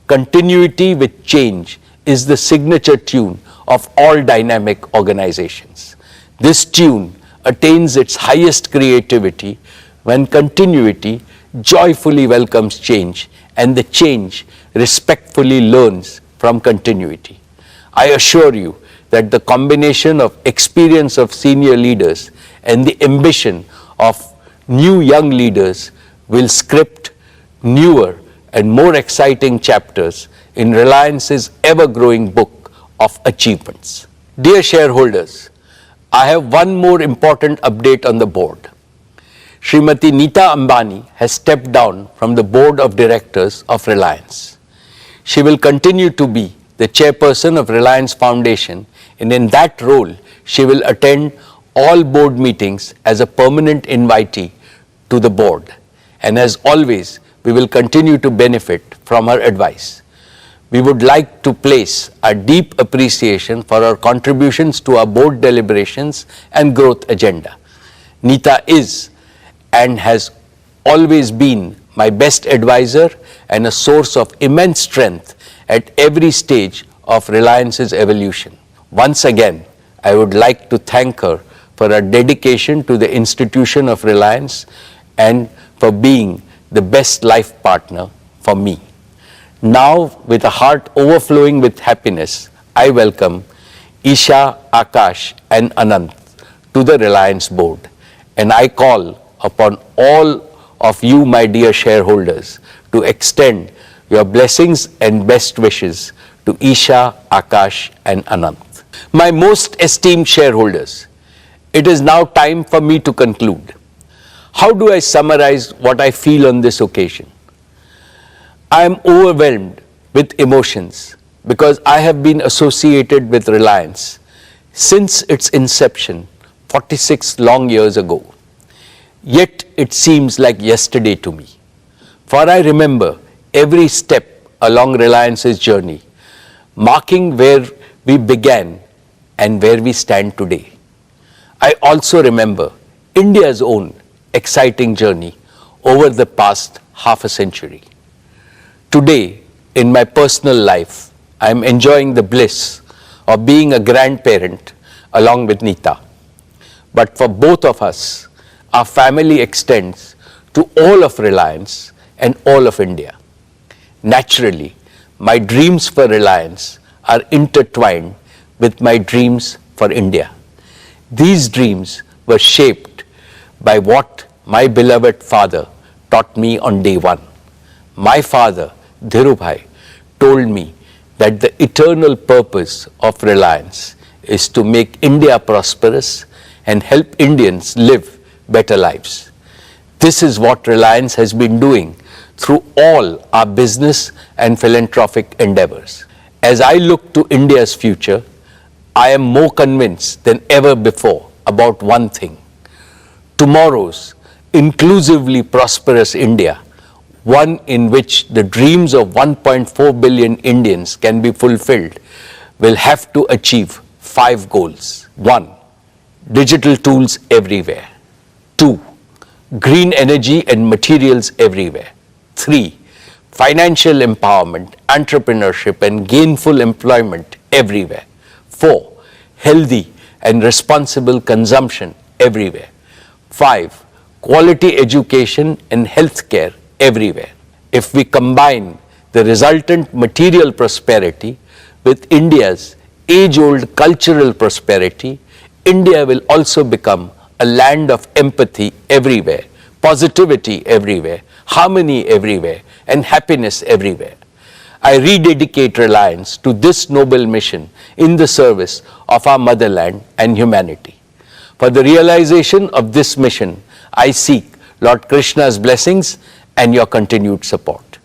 Continuity with change is the signature tune of all dynamic organizations. This tune attains its highest creativity when continuity joyfully welcomes change and the change respectfully learns from continuity. I assure you that the combination of experience of senior leaders and the ambition of new young leaders will script newer and more exciting chapters in Reliance's ever-growing book of achievements. Dear shareholders, I have one more important update on the board. Srimati Nita Ambani has stepped down from the board of directors of Reliance. She will continue to be the chairperson of Reliance Foundation, and in that role, she will attend all board meetings as a permanent invitee to the board. And as always, we will continue to benefit from her advice. We would like to place our deep appreciation for her contributions to our board deliberations and growth agenda. Nita is and has always been my best advisor and a source of immense strength at every stage of Reliance's evolution. Once again, I would like to thank her for her dedication to the institution of Reliance and for being the best life partner for me. Now, with a heart overflowing with happiness, I welcome Isha, Akash and Anant to the Reliance board, and I call upon all of you, my dear shareholders, to extend your blessings and best wishes to Isha, Akash and Anant. My most esteemed shareholders, it is now time for me to conclude. How do I summarize what I feel on this occasion? I am overwhelmed with emotions because I have been associated with Reliance since its inception 46 long years ago. Yet it seems like yesterday to me. For I remember every step along Reliance's journey, marking where we began and where we stand today. I also remember India's own exciting journey over the past half a century. Today, in my personal life, I am enjoying the bliss of being a grandparent along with Nita. But for both of us, our family extends to all of Reliance and all of India. Naturally, my dreams for Reliance are intertwined with my dreams for India. These dreams were shaped by what my beloved father taught me on day one. My father, Dhirubhai, told me that the eternal purpose of Reliance is to make India prosperous and help Indians live better lives. This is what Reliance has been doing through all our business and philanthropic endeavors. As I look to India's future, I am more convinced than ever before about one thing. Tomorrow's inclusively prosperous India, one in which the dreams of 1.4 billion Indians can be fulfilled, will have to achieve 5 goals. 1. Digital tools everywhere. 2. Green energy and materials everywhere. 3. Financial empowerment, entrepreneurship and gainful employment everywhere. 4. Healthy and responsible consumption everywhere. 5. Quality education and healthcare everywhere. If we combine the resultant material prosperity with India's age-old cultural prosperity, India will also become a land of empathy everywhere, positivity everywhere, harmony everywhere, and happiness everywhere. I rededicate Reliance to this noble mission in the service of our motherland and humanity. For the realization of this mission, I seek Lord Krishna's blessings and your continued support.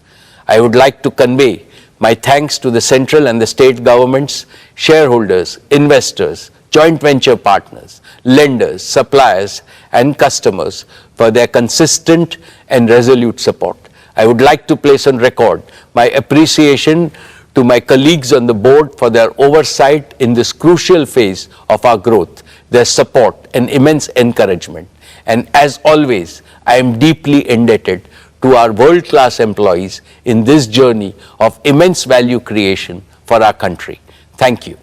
I would like to convey my thanks to the central and the state governments, shareholders, investors, joint venture partners, lenders, suppliers, and customers for their consistent and resolute support. I would like to place on record my appreciation to my colleagues on the board for their oversight in this crucial phase of our growth, their support and immense encouragement. And as always, I am deeply indebted to our world-class employees in this journey of immense value creation for our country. Thank you.